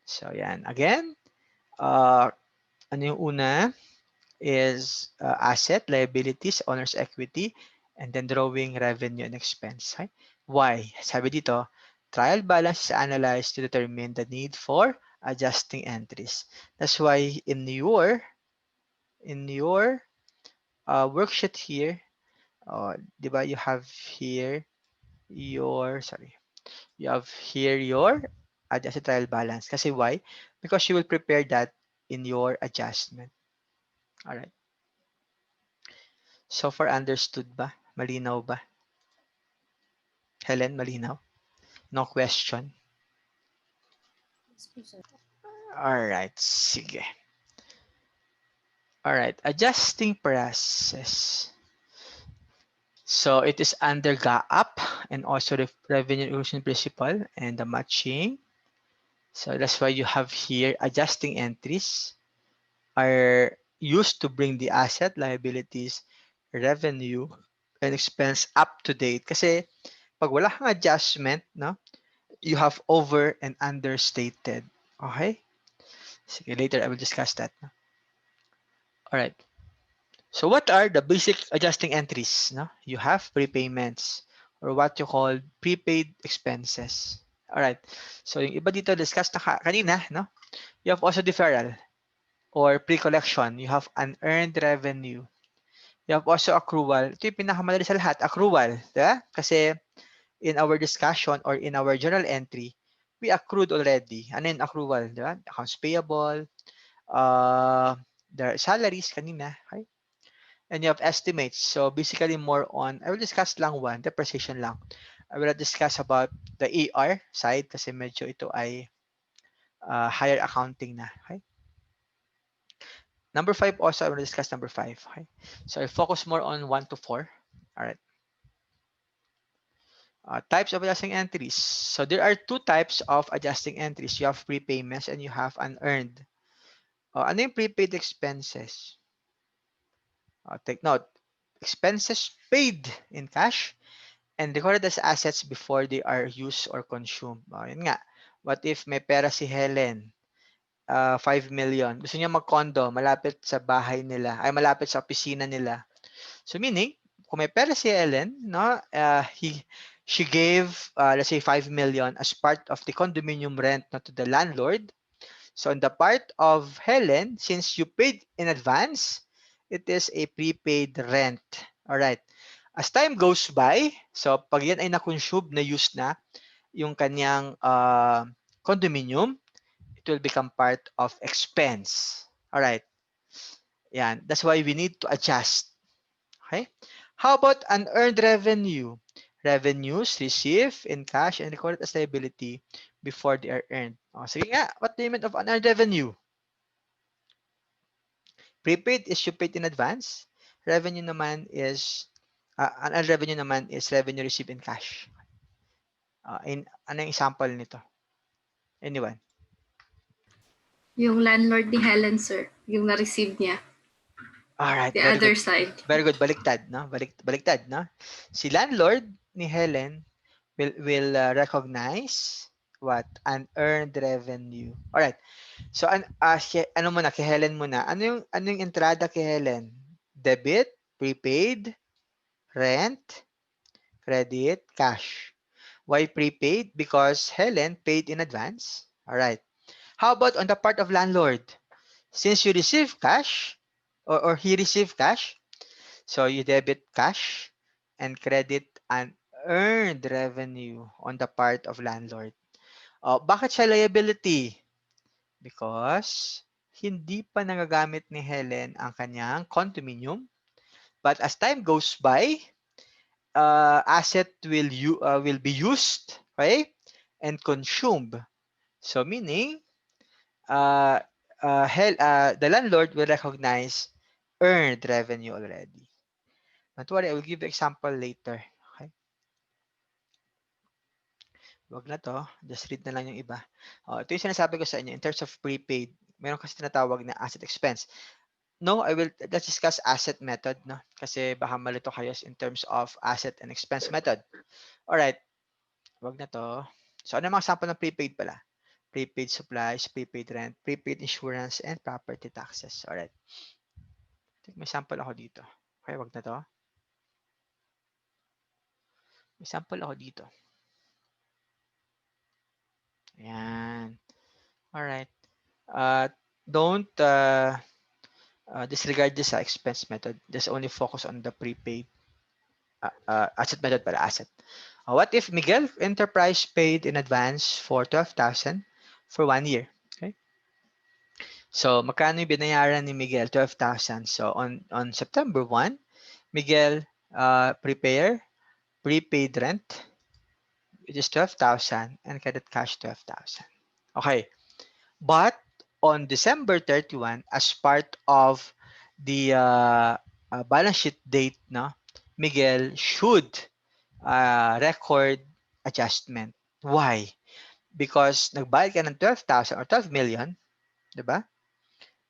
A: So, yan. Again, ano yung una is asset, liabilities, owner's equity, and then drawing revenue and expense. Okay? Why? Sabi dito, trial balance is analyzed to determine the need for adjusting entries. That's why in your worksheet here, di ba, you have here your adjusted trial balance. Kasi why? Because you will prepare that in your adjustment. Alright. So far understood ba? Malinaw ba? Helen, malinaw? No question? Alright, sige. Alright, adjusting process. So it is under GAAP and also the revenue recognition principle and the matching. So that's why you have here adjusting entries are used to bring the asset, liabilities, revenue, and expense up to date. Kasi pag wala kang adjustment, no, you have over and understated. Okay? Sige, later I will discuss that. No? All right. So what are the basic adjusting entries? No? You have prepayments or what you call prepaid expenses. All right. So yung iba dito discuss na kanina, no? You have also deferral or pre-collection. You have unearned revenue. You have also accrual. Ito yung pinakamadali sa lahat, accrual. Diba? Kasi in our discussion or in our journal entry, we accrued already. Ano yung accrual? Diba? Accounts payable, the salaries kanina. Okay? And you have estimates. So basically more on, I will discuss lang one, depreciation lang. I will discuss about the AR side kasi medyo ito ay higher accounting na. Okay? Number 5 also, I will discuss number 5. Okay? So I focus more on 1 to 4. All right. Types of adjusting entries. So there are two types of adjusting entries. You have prepayments and you have unearned. Ano yung prepaid expenses? Take note. Expenses paid in cash and recorded as assets before they are used or consumed. Yun nga. What if may pera si Helen? 5 million. Gusto niya mag-condo malapit sa bahay nila, ay malapit sa opisina nila. So meaning, kung may pera si Helen, no, she gave, let's say 5 million as part of the condominium rent, no, to the landlord. So on the part of Helen, since you paid in advance, it is a prepaid rent. All right. As time goes by, so pag yan ay na-consume, na-use na yung kanyang condominium, it will become part of expense. All right. Yan. That's why we need to adjust. Okay. How about unearned revenue? Revenues received in cash and recorded as liability before they are earned. Sige nga, what do you mean of unearned revenue? Prepaid is you paid in advance. Revenue naman is, unearned revenue naman is revenue received in cash. Ano yung example nito? Anyone?
G: Yung landlord ni Helen, sir. Yung na-receive niya.
A: Alright,
G: The
A: very
G: other
A: good.
G: side.
A: Very good. Baliktad, no? Baliktad, no? Si landlord ni Helen will recognize what? Unearned revenue. Alright. So, ano muna? Kay Helen muna. Ano yung entrada kay Helen? Debit, prepaid, rent, credit, cash. Why prepaid? Because Helen paid in advance. Alright. How about on the part of landlord? Since you receive cash, or he received cash, so you debit cash and credit unearned revenue on the part of landlord. Bakit siya liability? Because hindi pa nagagamit ni Helen ang kanyang condominium. But as time goes by, asset will be used, okay, and consumed. So meaning, the landlord will recognize earned revenue already. Don't worry, I will give you example later. Okay? Wag na to. Just read na lang yung iba. Ito yung sinasabi ko sa inyo in terms of prepaid. Meron kasi tinatawag na asset expense. No, let's discuss asset method, no? Kasi baka malito kayo in terms of asset and expense method. Alright. Wag na to. So, ano yung mga sample ng prepaid pala? Prepaid supplies, prepaid rent, prepaid insurance, and property taxes. Alright. May sample ako dito. Okay, wag na to. May sample ako dito. Ayan. Alright. Don't disregard this expense method. Just only focus on the prepaid asset method para asset. What if Miguel Enterprise paid in advance for 12,000 for 1 year? Okay. So, magkano yung binayaran ni Miguel? 12,000. So, on September 1, Miguel prepaid rent, which is 12,000, and credit cash 12,000. Okay. But on December 31, as part of the balance sheet date, no, Miguel should record adjustment. Why? Because nagbayad ka ng 12,000 or 12 million, di ba?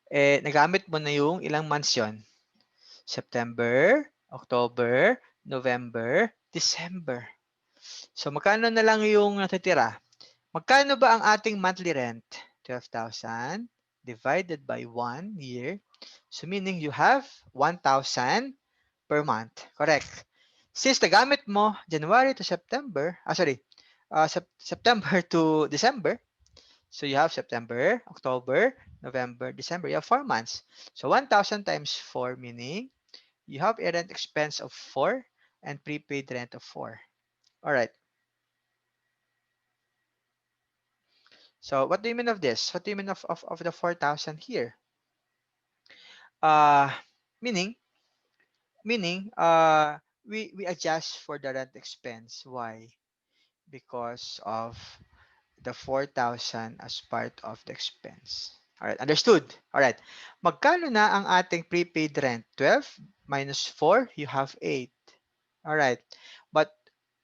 A: Nagamit mo na yung ilang months yun? September, October, November, December. So, magkano na lang yung natitira? Magkano ba ang ating monthly rent? 12,000 divided by 1 year. So, meaning you have 1,000 per month. Correct. Since nagamit mo January to September, September to December, so you have September, October, November, December. You have 4 months. So 1,000 times 4, meaning you have a rent expense of 4 and prepaid rent of 4. All right. So what do you mean of this? What do you mean of the 4,000 here? Meaning, we adjust for the rent expense. Why? Because of the 4,000 as part of the expense. Alright, understood? Alright, magkano na ang ating prepaid rent? 12 minus 4, you have 8. Alright, but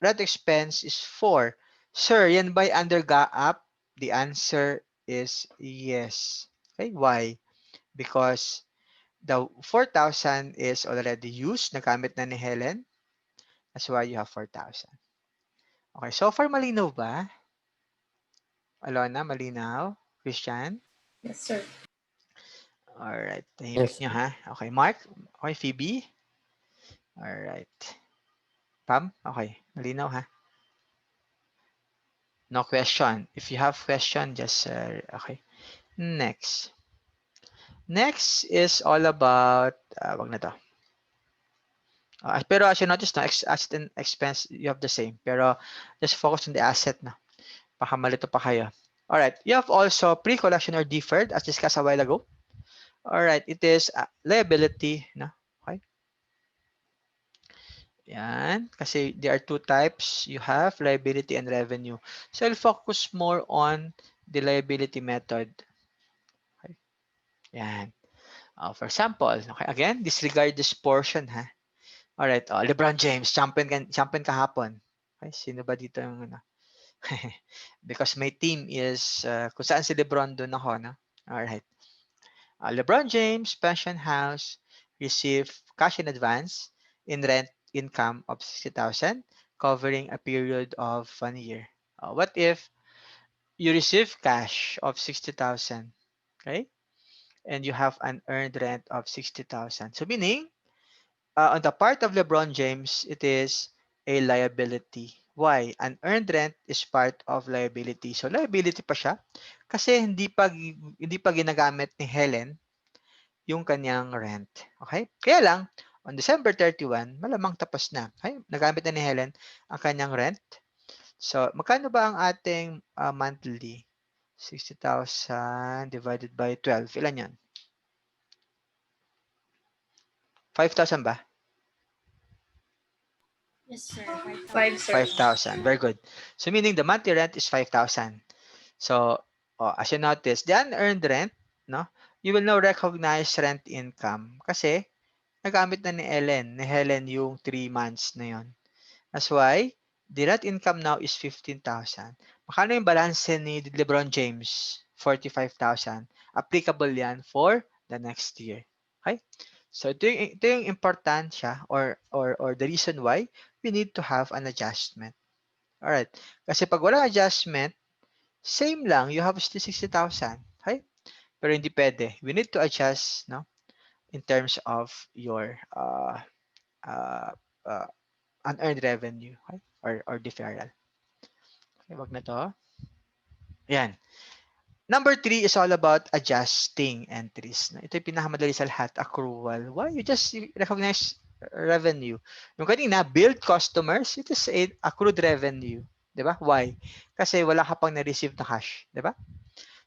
A: rent expense is 4. Sir, yan by under GAAP? The answer is yes. Okay, why? Because the 4,000 is already used, nagamit na ni Helen. That's why you have 4,000. Okay, so far malinaw ba? Alona, malinaw? Christian?
G: Yes, sir.
A: Alright, tahimik
I: Yes.
A: nyo ha. Okay, Mark? Okay, Phoebe? Alright. Pam? Okay, malinaw ha. No question. If you have question, just, okay. Next. Next is all about, wag na to. Pero as you notice, no, asset and expense, you have the same. Pero just focus on the asset na. Baka malito pa kayo. Alright, you have also pre-collection or deferred, as discussed a while ago. Alright, it is liability. No? Okay. Yan. Kasi there are two types. You have liability and revenue. So I'll focus more on the liability method. Okay. Yan. For example, okay, again, disregard this portion, ha? Alright, LeBron James, champion kahapon. Okay, sino ba dito yung ano? Because my team is, kung saan si LeBron, doon ako, no? Alright. LeBron James, pension house, receive cash in advance in rent income of 60,000, covering a period of 1 year. What if you receive cash of 60,000, okay? And you have an earned rent of 60,000. So meaning, on the part of LeBron James, it is a liability. Why? An earned rent is part of liability. So liability pa siya kasi hindi pa ginagamit ni Helen yung kanyang rent. Okay? Kaya lang, on December 31, malamang tapos na. Okay? Nagamit na ni Helen ang kanyang rent. So, magkano ba ang ating monthly? 60,000 divided by 12. Ilan yan? 5,000 ba?
G: Yes, sir. 5, sir.
A: 5,000. Very good. So, meaning the monthly rent is 5,000. So, as you notice, the unearned rent, no, you will now recognize rent income kasi nagamit na ni Helen yung 3 months na yon. That's why the rent income now is 15,000. Makano yung balance ni LeBron James? 45,000. Applicable yan for the next year. Okay? So ito yung importansya or the reason why we need to have an adjustment. Alright. Kasi pag walang adjustment, same lang, you have still 60,000. Okay? Pero hindi pwede. We need to adjust, no? In terms of your uh, uh, unearned revenue, okay? Or deferral. Okay, wag na to. Yan. Number 3 is all about adjusting entries. Ito yung pinakamadali sa lahat, accrual. Why? You just recognize revenue. Yung kanina, billed customers, it is accrued revenue. Diba? Why? Kasi wala ka pang na-receive na cash. Diba?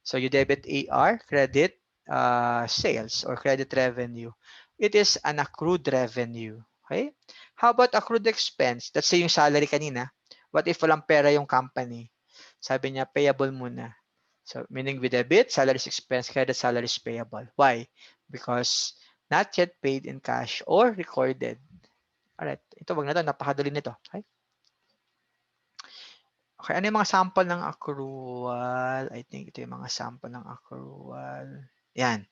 A: So you debit AR, credit sales, or credit revenue. It is an accrued revenue. Okay? How about accrued expense? Let's say yung salary kanina. What if walang pera yung company? Sabi niya, payable muna. So, meaning we debit, salaries expense, credit salaries payable. Why? Because not yet paid in cash or recorded. Alright, ito wag na to, napakadali nito. Okay? Okay, ano yung mga sample ng accrual? I think ito yung mga sample ng accrual. Yan.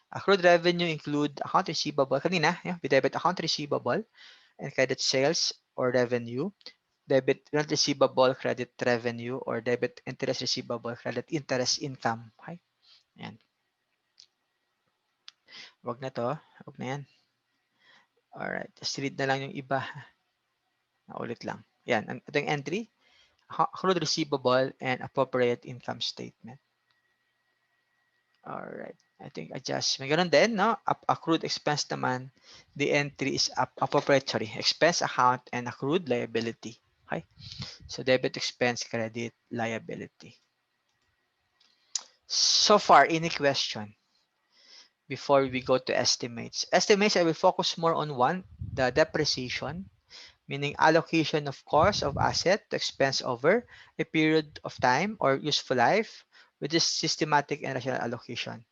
A: Accrued revenue include account receivable. Kanina, we debit account receivable and credit sales or revenue. Debit rent receivable, credit revenue, or debit interest receivable, credit interest income. Okay? Yan. Wag na to. Wag na yan. Alright. Just read na lang yung iba. Ulit lang. Yan. Ito yung entry. Accrued receivable and appropriate income statement. Alright. I think adjustment. Ganun din, no? Accrued expense naman. The entry is appropriate, expense account and accrued liability. Okay? So, debit expense, credit, liability. So far, any question before we go to estimates? Estimates, I will focus more on one, the depreciation, meaning allocation of cost of asset to expense over a period of time or useful life with this systematic and rational allocation.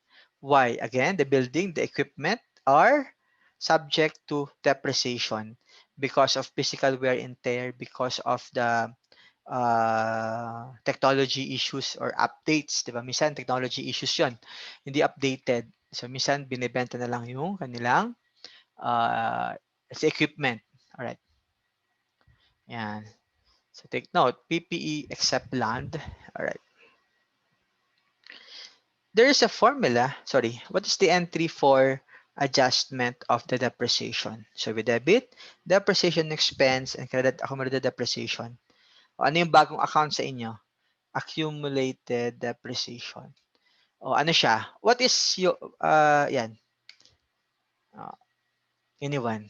A: Why? Again, the building, the equipment are subject to depreciation, because of physical wear and tear, because of the technology issues or updates, di ba? Minsan technology issues 'yon, hindi updated. So minsan binebenta na lang yung kanilang sa equipment. Alright. Yan. So take note, PPE except land. Alright. There is a formula. Sorry, what is the entry for adjustment of the depreciation? So we debit, depreciation expense, and credit accumulated depreciation. O, ano yung bagong account sa inyo? Accumulated depreciation. O ano siya? What is your, yan. Anyone?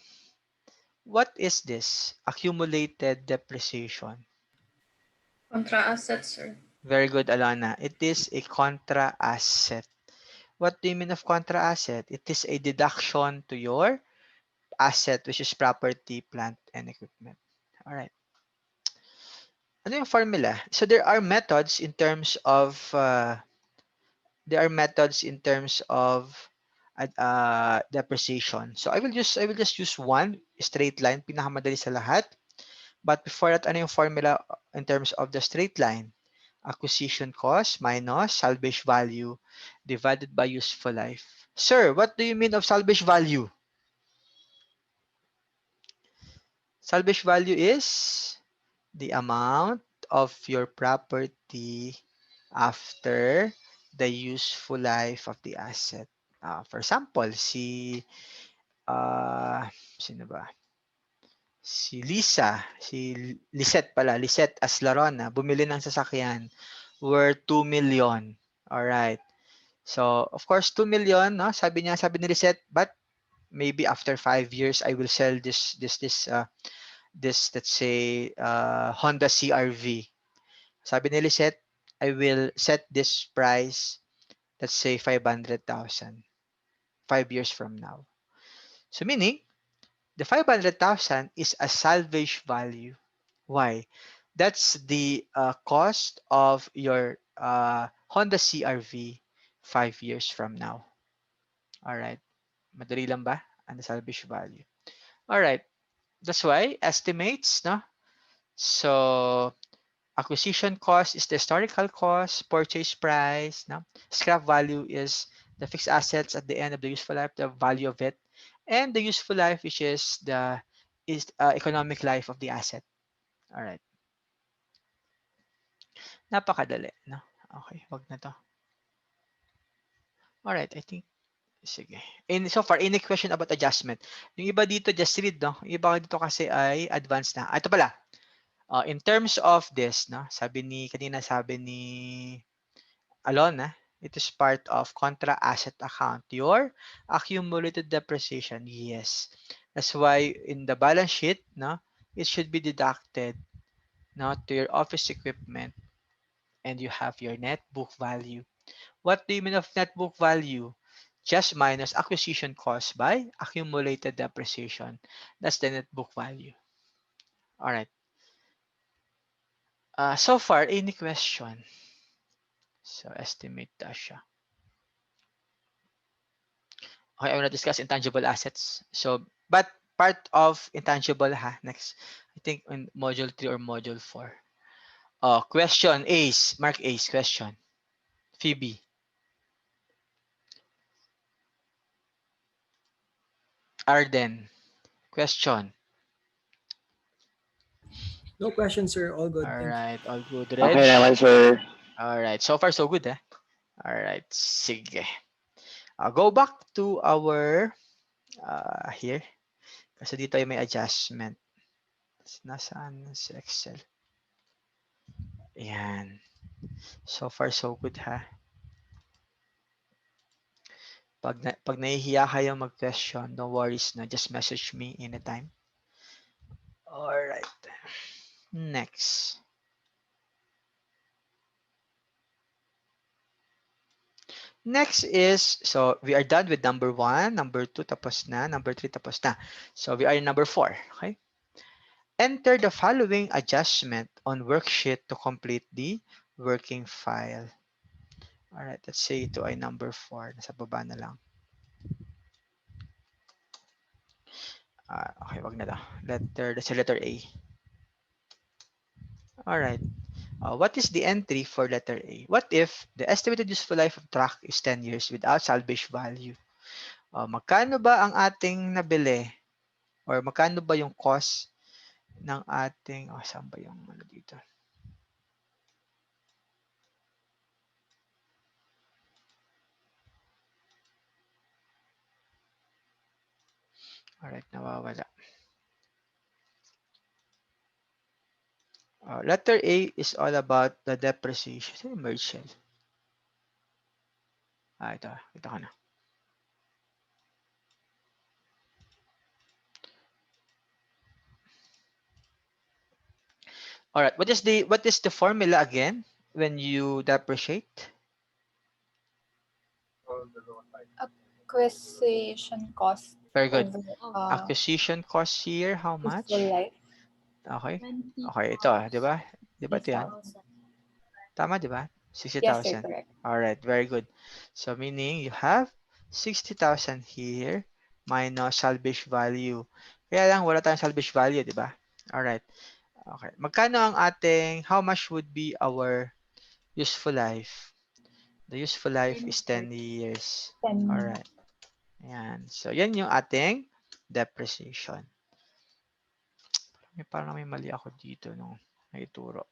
A: What is this? Accumulated depreciation.
G: Contra assets, sir.
A: Very good, Alana. It is a contra asset. What do you mean of contra asset? It is a deduction to your asset, which is property, plant, and equipment. All right. Ano yung formula? So there are methods in terms of depreciation. So I will just use one straight line, pinakamadali sa lahat. But before that, ano yung formula in terms of the straight line? Acquisition cost minus salvage value divided by useful life. Sir, what do you mean of salvage value? Salvage value is the amount of your property after the useful life of the asset. For example, sino ba? Si Lisette Aslarona, bumili ng sasakyan worth 2 million. Alright. So, of course, 2 million, no? Sabi ni Lisette, but maybe after 5 years, I will sell this, let's say, Honda CRV. Sabi ni Lisette, I will set this price, let's say, 500,000 5 years from now. So, meaning, the 500,000 is a salvage value. Why? That's the cost of your Honda CRV 5 years from now. Alright. Madali lang ba? Ang salvage value. Alright. That's why estimates, no? So, acquisition cost is the historical cost, purchase price, no? Scrap value is the fixed assets at the end of the useful life, the value of it, and the useful life, which is the economic life of the asset. All right. Napakadali, no? Okay, wag na to. All right, I think sige. And so far, any question about adjustment? Yung iba dito, just read, no? Yung iba dito kasi ay advanced na. Ito pala. In terms of this, no? Kanina sabi ni Alona, it is part of contra asset account. Your accumulated depreciation, yes. That's why in the balance sheet, no, it should be deducted, no, to your office equipment, and you have your net book value. What do you mean of net book value? Just minus acquisition cost by accumulated depreciation. That's the net book value. All right. So far, any question? So estimate siya. Okay, I want to discuss intangible assets. So, but part of intangible, next, I think in module 3 or module 4. Question, Ace, Mark Ace, question. Phoebe. Arden, question.
K: No question, sir. All good.
A: All right, all good.
D: Okay
A: Reg?
D: naman, sir.
A: All right, so far so good, eh? All right, sige. Go back to our, here. Kasi dito ay may adjustment. Nasaan sa Excel? Ayan. So far so good, ha? Pag nahihiya kayo mag-question, no worries na. Just message me anytime. Alright. Next. Next is, so we are done with number 1, number 2 tapos na, number 3 tapos na. So we are in number 4, okay? Enter the following adjustment on worksheet to complete the working file. Alright, let's say ito ay number 4. Nasa baba na lang. Okay, wag na daw. That's letter A. All right. What is the entry for letter A? What if the estimated useful life of truck is 10 years without salvage value? Magkano ba ang ating nabili? Or magkano ba yung cost ng ating, saan ba yung ano dito? Alright, nawawala. Letter A is all about the depreciation. Saan yung merge shell? Ito ka na. Alright, what is the formula again when you depreciate?
F: Acquisition cost.
A: Very good.
F: Over,
A: Acquisition cost here, how much?
F: useful life.
A: Okay. Okay, ito di ba? Di ba ito yan? Tama, di ba?
F: Yes, sir,
A: 60,000.
F: correct.
A: Alright, very good. So meaning you have 60,000 here minus salvage value. Kaya lang wala tayong salvage value, di ba? Alright. Okay. Magkano ang ating, how much would be our useful life? The useful life is 10 years.
F: 10.
A: Alright. Ayan. So yan yung ating depreciation. Parang may mali ako dito nung naituro.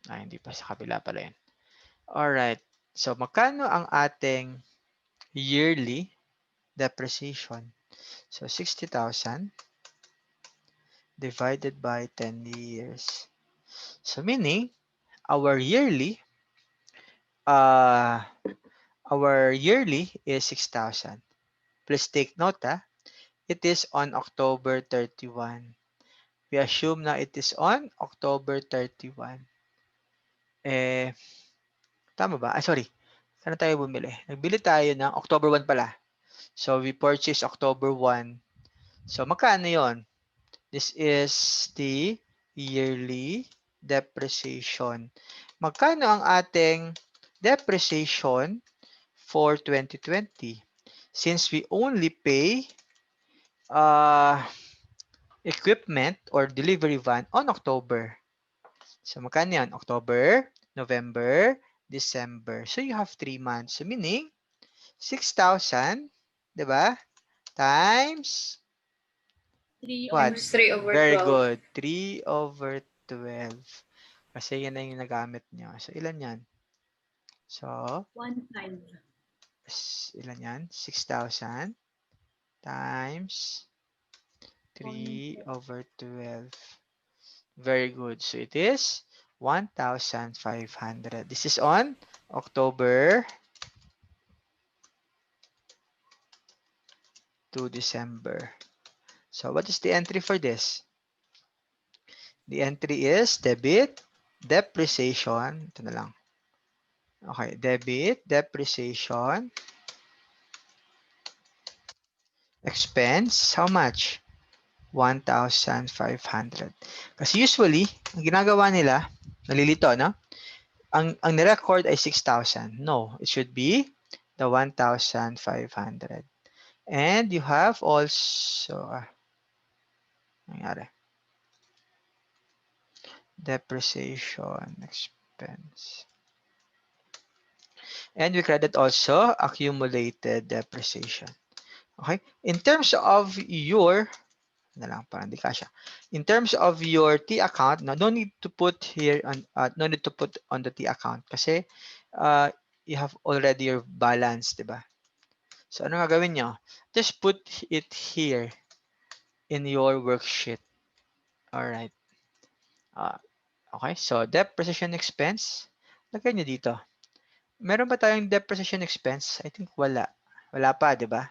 A: Hindi pa, sa kabila pala yun. Alright. So, magkano ang ating yearly depreciation? So, 60,000 divided by 10 years. So, meaning, our yearly is 6,000. Please take note, it is on October 31. We assume na it is on October 31. Tama ba? Sorry. Saan tayo bumili? Nagbili tayo ng October 1 pala. So, we purchased October 1. So, magkano yon? This is the yearly depreciation. Magkano ang ating depreciation for 2020? Since we only pay equipment or delivery van on October. So, magkano yan? October, November, December. So, you have 3 months. So, meaning, 6,000, di ba? Times
G: 3
A: what?
G: times 3 over
A: Very
G: 12.
A: good. 3 over 12. Kasi yan na yung nagamit nyo. So, ilan yan? So,
G: 1.5.
A: ilan yan? 6,000 times 3 over 12. Very good. So, it is 1,500. This is on October to December. So, what is the entry for this? The entry is debit, depreciation. Ito na lang. Okay, debit, depreciation, expense, how much? 1,500. Kasi usually, ang ginagawa nila, nalilito, no? Ang nirecord ay 6,000. No, it should be the 1,500. And you have also, nangyari? Depreciation, expense. And we credit also accumulated depreciation. Okay? In terms of your, in terms of your T account, no need to put here on, no need to put on the T account kasi you have already your balance, diba? So ano gagawin nyo? Just put it here in your worksheet. Alright. Okay, so depreciation expense, lagay nyo dito. Meron ba tayong depreciation expense? I think wala. Wala pa, di ba?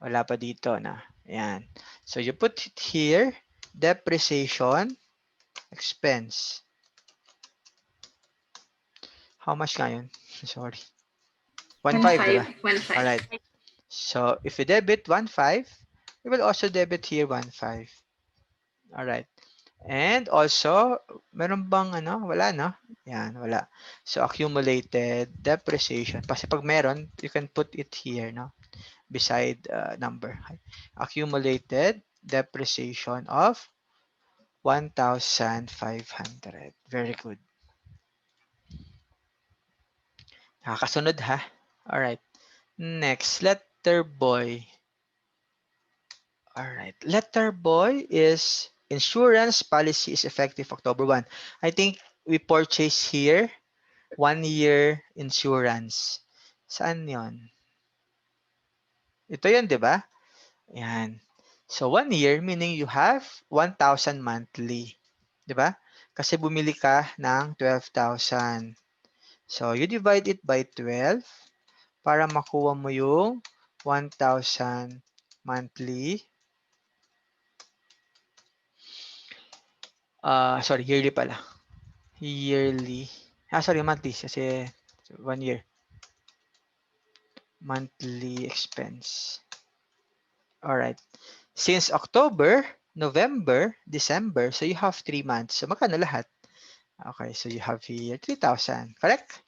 A: Wala pa dito na. Ayan. So, you put it here, depreciation expense. How much nga yun? Sorry. 1.5, di ba?
G: 1.5.
A: Alright. So, if you debit 1.5, you will also debit here 1.5. Alright. And also, meron bang ano? Wala, no? Yan, wala. So, accumulated depreciation. Kasi pag meron, you can put it here, no? beside number. Okay. Accumulated depreciation of 1,500. Very good. Nakakasunod ha. Alright. Next, letter boy. Alright. Letter boy is insurance policy is effective October 1. I think we purchase here 1 year insurance. Saan yon? Ito yun, di ba? Yan. So, 1 year meaning you have 1,000 monthly. Di ba? Kasi bumili ka ng 12,000. So, you divide it by 12 para makuha mo yung 1,000 monthly. Sorry, yearly pala. Yearly. Sorry, monthly. Kasi 1 year. Monthly expense. Alright. Since October, November, December, so you have 3 months. So, magkano lahat? Okay, so you have here 3,000. Correct?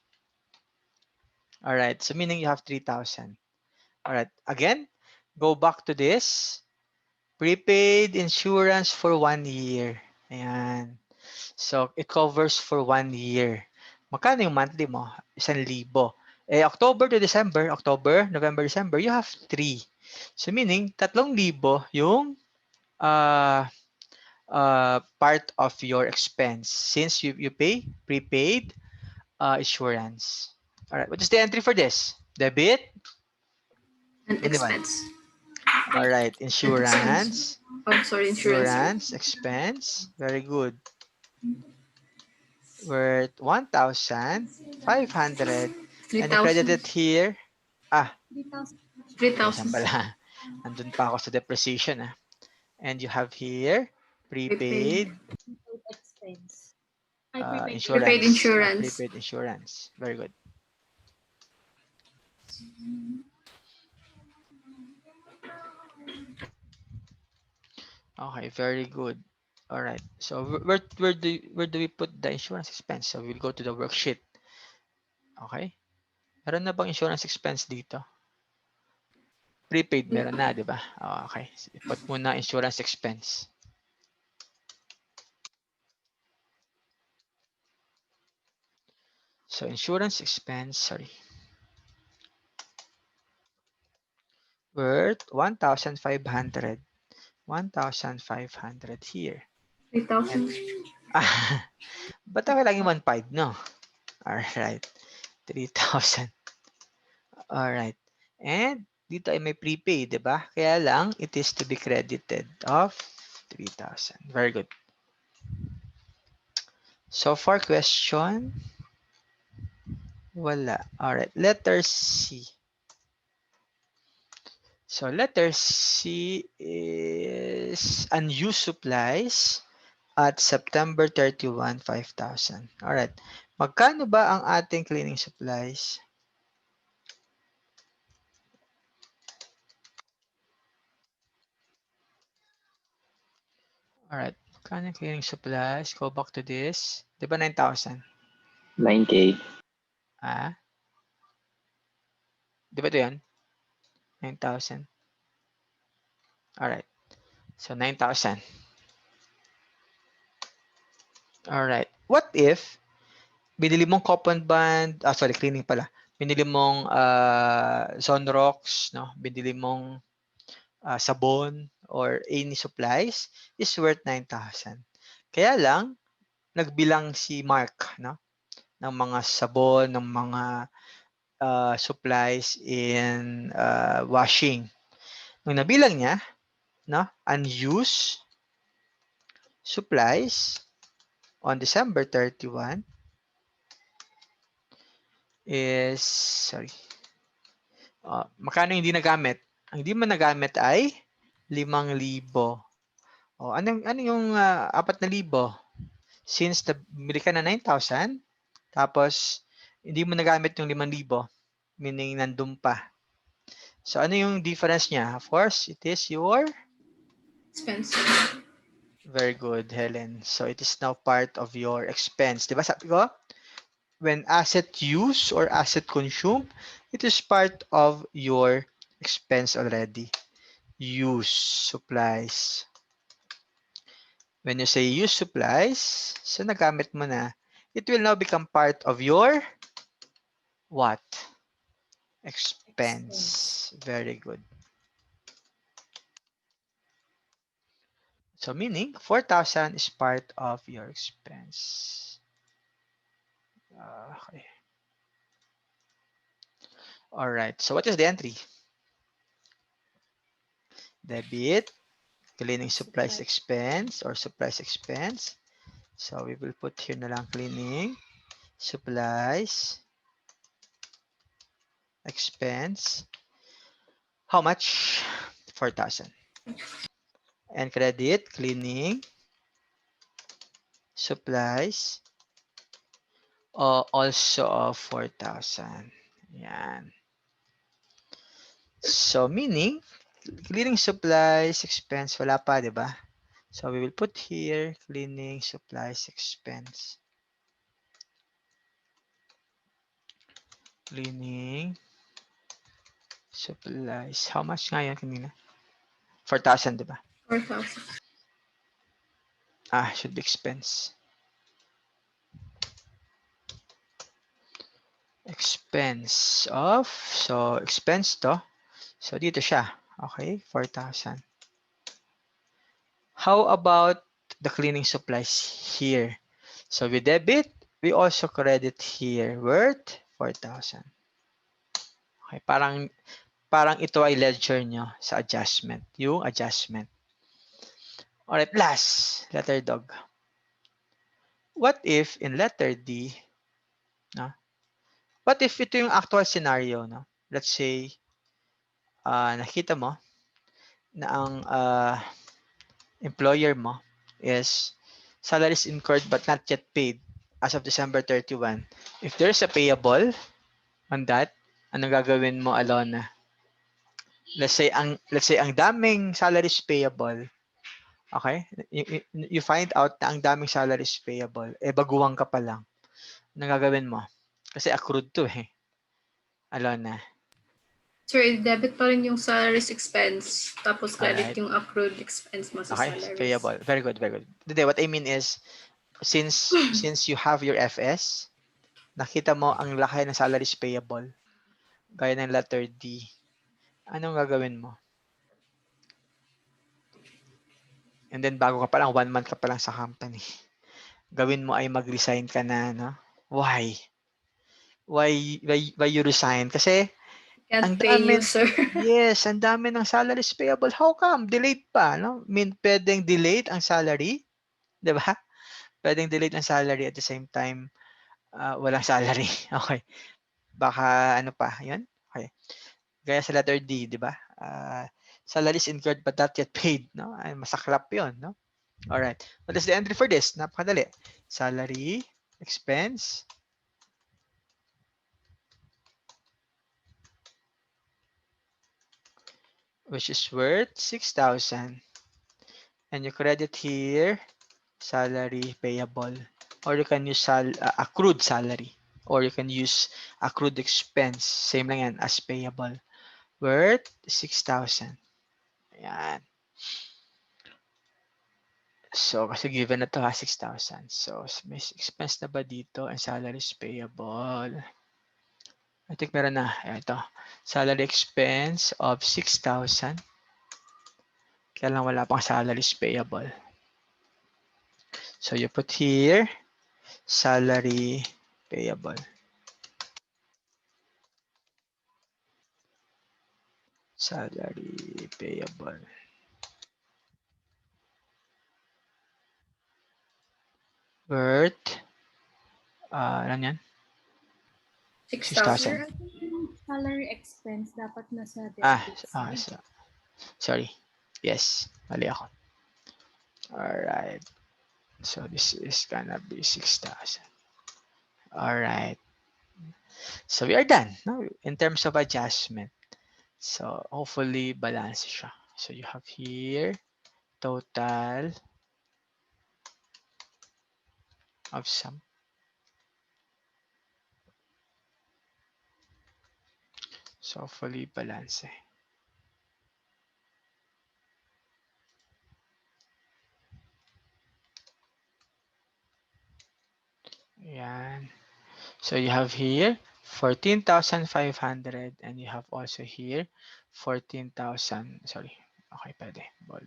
A: Alright, so meaning you have 3,000. Alright, again, go back to this. Prepaid insurance for 1 year. Ayan. So, it covers for 1 year. Magkano yung monthly mo? 1,000. October to December, October, November, December, you have 3. So, meaning, 3,000 yung part of your expense since you pay prepaid insurance. All right, what is the entry for this? Debit
G: And
A: and what?
G: expense.
A: All right,
G: And
A: insurance.
G: Oh, sorry, insurance.
A: Insurance expense. Very good. Worth 1,500 and you credited here. 3,000 pala. Andun pa ako sa depreciation. And you have here prepaid
C: Expense.
A: insurance.
G: Prepaid insurance.
A: Prepaid insurance. Very good. Okay, very good. All right. So where do we put the insurance expense? So we'll go to the worksheet. Okay. Meron na bang insurance expense dito? Prepaid meron na, di ba? Okay. So, put muna insurance expense. So insurance expense, sorry. Worth 1,500. 1,500 here.
G: 3,000.
A: Ba't ako lagi 1,500, no? Alright. 3,000. Alright. And dito ay may prepaid, di ba? Kaya lang, it is to be credited of 3,000. Very good. So far, question? Wala. Alright. Letter C. So letter C is unused supplies at September 31, 5,000. Alright. Magkano ba ang ating cleaning supplies? Alright. Magkano yung cleaning supplies? Go back to this. Di ba 9,000?
D: 9K.
A: Di ba ito yan? 9,000. Alright. So 9,000. Alright. What if binili mong coupon band, cleaning pala. Binili mong Sunrox, no? Binili mong sabon or any supplies is worth 9,000. Kaya lang nagbilang si Mark, no? Ng mga sabon, ng mga supplies in washing. Nung nabilang niya, no? Unused supplies on December 31 is, magkano hindi nagamit? Ang hindi mo nagamit ay 5,000. Ano yung 4,000? Since bili ka na 9,000, tapos hindi mo nagamit yung 5,000, meaning nandun pa. So ano yung difference niya? Of course, it is your
G: Expense.
A: very good, Helen. So it is now part of your expense. Diba sabi ko? When asset use or asset consumed, it is part of your expense already. Use supplies. When you say use supplies, so nagamit mo na. It will now become part of your what? Expense. Very good. So meaning 4,000 is part of your expense. Okay. All right. So what is the entry? Debit, cleaning supplies expense or supplies expense. So we will put here na lang cleaning supplies expense. How much? 4,000. And credit, cleaning supplies also of 4,000. Yan. So meaning, cleaning supplies expense, wala pa, di ba? So we will put here cleaning supplies expense. Cleaning supplies. How much nga yan kanina? 4,000, di ba?
G: 4,000.
A: Should be expense. Expense of, so expense to. So dito siya. Okay, 4,000. How about the cleaning supplies here? So we debit, we also credit here worth 4,000. Okay, parang ito ay ledger nyo sa adjustment, yung adjustment. Alright, last, letter dog. What if in letter D, no? What if ito yung actual scenario, no? Let's say, nakita mo na ang employer mo is salaries incurred but not yet paid as of December 31. If there's a payable on that, anong gagawin mo, Alona? Let's say ang daming salaries payable. Okay? You find out na ang daming salaries payable. Baguhan ka pa lang. Anong gagawin mo? Kasi accrued to Alona.
G: Sir, debit pa rin yung salaries expense, tapos credit
A: Alright.
G: yung accrued expense mo sa
A: Okay,
G: salaries.
A: payable. Very good, very good. Today, what I mean is, since you have your FS, nakita mo ang laki ng salaries payable, gaya ng letter D, anong gagawin mo? And then bago ka pa lang, 1 month ka pa lang sa company. Gawin mo ay mag-resign ka na, no? Why? Why you resign? Kasi ang
G: Can't pay
A: dami,
G: you, sir.
A: yes, ang dami ng salaries payable. How come? Delayed pa, no? Pwedeng delayed ang salary, 'di ba? Pwedeng delayed ang salary at the same time walang salary. Okay. Baka ano pa, 'yun? Okay. Gaya sa letter D, 'di ba? Salaries incurred but not yet paid, no? Ay, masaklap 'yon, no? All right. What is the entry for this? Napakadali. Salary expense which is worth 6,000. And you credit here salary payable, or you can use accrued salary, or you can use accrued expense, same lang yan as payable, worth 6,000. Ayan. So kasi given na to 6,000. So may expense na ba dito and salaries payable? I think meron na. Ito, salary expense of 6,000. Kaya lang wala pang salaries payable. So you put here salary payable. Salary payable. Worth, ano yan? 6,000.
C: Salary expense dapat nasa debit side.
A: Sorry. Yes, mali ako. Alright. So this is gonna be 6,000. Alright. So we are done, no? In terms of adjustment. So hopefully balance siya. So you have here total of sum. So hopefully balance. Yan. So you have here 14,500 and you have also here 14,000. Sorry. Okay, pwede. Bold.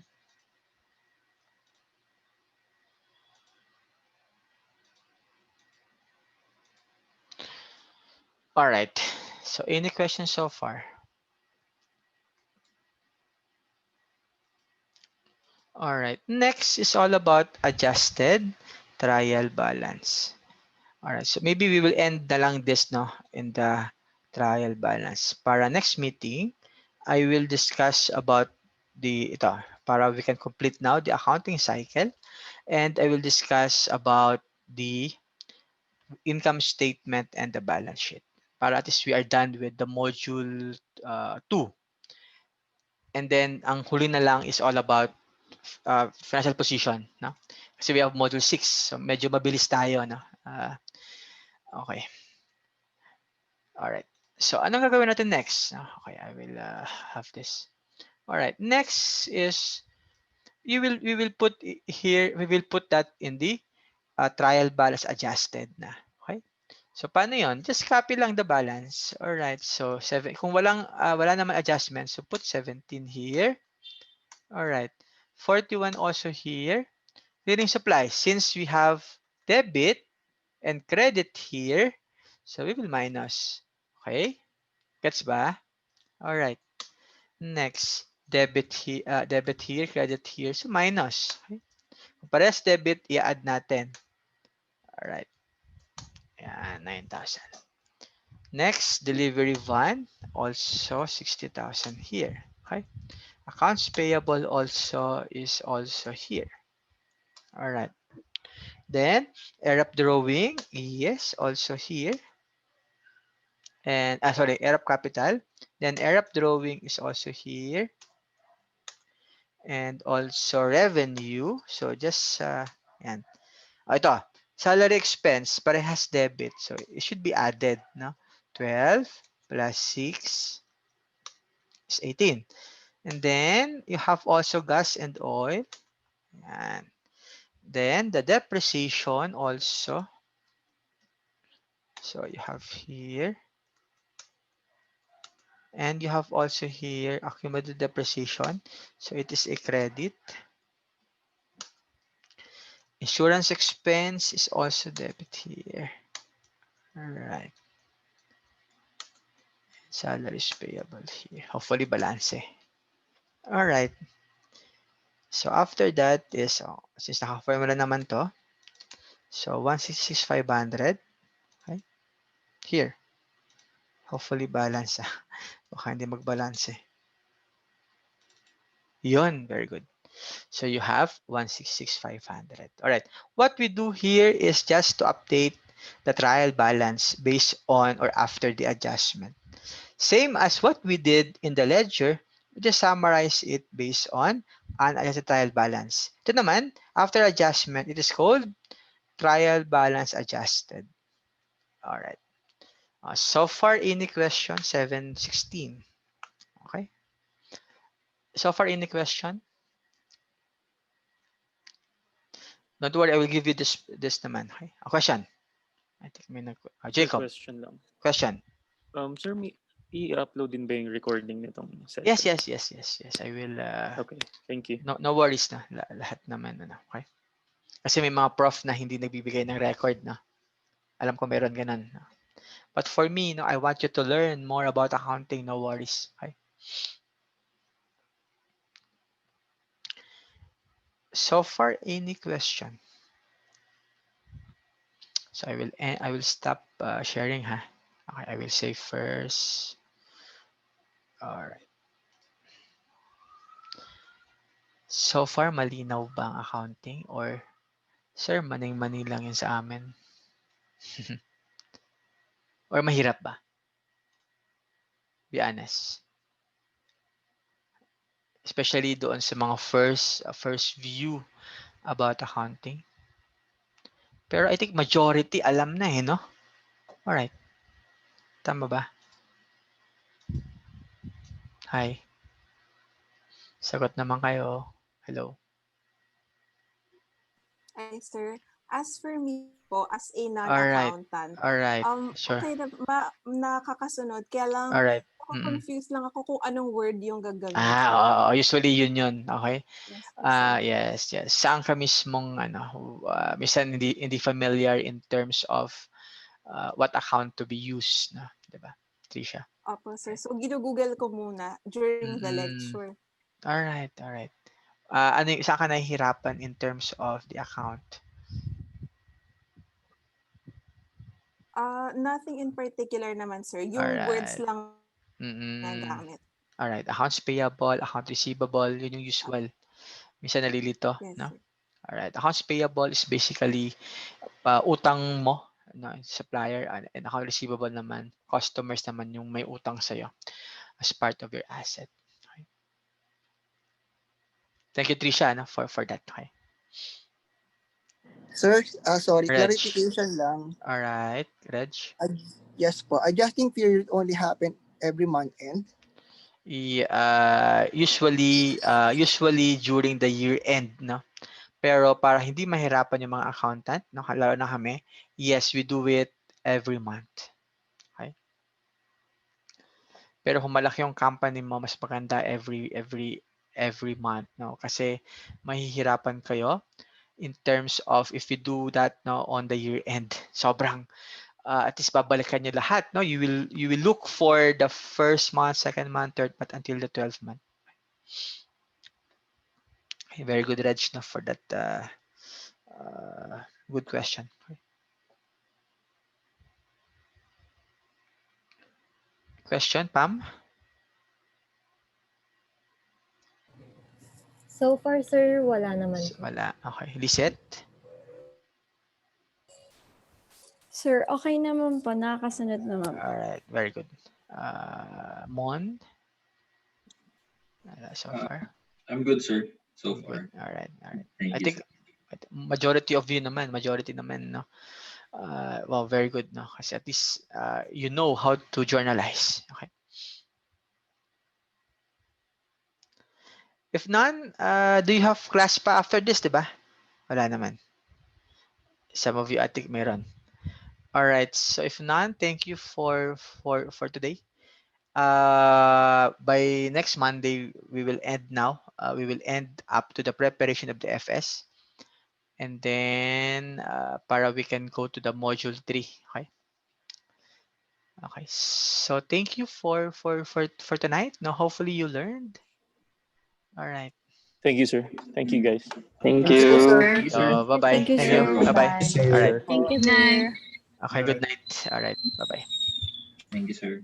A: All right. So any questions so far? All right. Next is all about adjusted trial balance. All right. So maybe we will end na lang this no in the trial balance. Para next meeting, I will discuss about ito para we can complete now the accounting cycle, and I will discuss about the income statement and the balance sheet. Para at least we are done with the module 2. And then ang huli na lang is all about financial position, no? Kasi we have module 6, so medyo mabilis tayo, no? Okay. All right. So anong gagawin natin next? Okay, I will have this. All right. Next is we will put here, we will put that in the trial balance adjusted na. Okay? So paano 'yon? Just copy lang the balance. All right. So kung wala naman adjustment, so put 17 here. All right. 41 also here. Clearing supplies, since we have debit and credit here, so we will minus. Okay? Gets ba? All right. Next, debit here, credit here, so minus. Okay? Kung parehas debit, i-add natin. All right. Yan, 9,000. Next, delivery van, also 60,000 here. Okay? Accounts payable also is also here. All right. Then, Arab drawing, yes, also here. And, sorry, Arab capital. Then, Arab drawing is also here. And also revenue. So, just, yan. Ito, salary expense, parehas debit. So, it should be added, no? 12 plus 6 is 18. And then, you have also gas and oil. Yan. Then, the depreciation also. So, you have here. And you have also here accumulated depreciation. So, it is a credit. Insurance expense is also debit here. All right. Salaries payable here. Hopefully, balance. All right. So, after that is, since naka-formula naman to, so 166,500. Okay. Here. Hopefully, balance. Baka hindi mag-balance. Yun. Very good. So, you have 166,500. All right. What we do here is just to update the trial balance based on or after the adjustment. Same as what we did in the ledger, we just summarize it based on unadjusted trial balance. Ito naman, after adjustment, it is called trial balance adjusted. All right. So far, any question? 716. Okay. So far, any question? Don't worry, I will give you this naman. Okay. A question. I think may Jacob.
L: Question lang.
A: Question.
L: Sir, may i-upload din ba yung recording nitong session?
A: Yes. I will.
L: Okay, thank you.
A: No worries na. Lahat naman. Okay. Kasi may mga prof na hindi nagbibigay ng record na. Alam ko meron ganun. But for me, I want you to learn more about accounting. No worries. Okay. So far, any question? So I will stop sharing. Okay, I will say first. All right. So far, malinaw ba ang accounting or sir, maning-mani lang yun sa amin? Or mahirap ba? Be honest. Especially doon sa mga first view about accounting. Pero I think majority alam na no? Alright. Tama ba? Hi. Sagot naman kayo. Hello.
M: Hi, sir. As for me po, as a
A: Alright.
M: non-accountant,
A: Alright. Sure.
M: okay na nakakasunod. Kaya lang,
A: Alright.
M: confused lang ako kung anong word yung gagamitin.
A: Oo, usually yun. Okay?
M: Yes, po, sir.
A: Yes. Saan ka mismong minsan hindi familiar in terms of what account to be used, no? 'Di ba? Trisha.
M: Opo, sir. So, ginugoogle ko muna during the
A: Mm.
M: lecture.
A: Alright. Saan ka nahihirapan in terms of the account?
M: Nothing in particular naman, sir. Yung words lang na gamit.
A: Alright. Accounts payable, account receivable, yun yung usual. Minsan nalilito,
M: Yes,
A: no?
M: sir.
A: Alright. Accounts payable is basically utang mo, no, supplier, and account receivable naman, customers naman yung may utang sa'yo as part of your asset. Okay. Thank you, Trisha, for that. Okay.
J: Sir, sorry,
A: Reg.
J: clarification lang.
A: Alright, Reg.
J: Yes po, adjusting period only happen every month end.
A: Usually during the year end, no? Pero para hindi mahirapan yung mga accountant, no, lalo na kami, yes, we do it every month. Okay? Pero kung malaki yung company mo, mas maganda every month, no? Kasi mahihirapan kayo in terms of if you do that, no, on the year end. Sobrang at least babalikan niyo lahat, no? You will look for the first month, second month, third month until the 12th month. Okay, very good, Reg, no, for that good question. Okay. Question, Pam?
C: So far, sir, wala naman.
A: Wala. Okay. Lisette?
N: Sir, okay naman po. Nakakasunod naman.
A: Alright. Very good. Mon? So far?
E: I'm good, sir. So far.
A: Good. Alright.
E: Thank
A: I
E: you,
A: think
E: sir.
A: majority naman, no? Well, very good, no? Kasi at least you know how to journalize. Okay. If none, do you have class pa after this, diba? Wala naman. Some of you, I think, meron. Alright, so if none, thank you for today. By next Monday, we will end now. We will end up to the preparation of the FS. And then, para we can go to the module 3. Okay, so thank you for tonight. Now, hopefully you learned. All right.
L: Thank you, sir. Thank you, guys.
D: Thank
M: Thank you,
D: you.
M: sir.
A: Bye-bye.
N: Thank you,
A: Thank
N: sir.
A: you. Bye-bye.
B: Bye.
A: All right.
F: Thank you,
G: Good night.
F: sir.
A: Okay, good night. All right. Bye-bye.
E: Thank you, sir.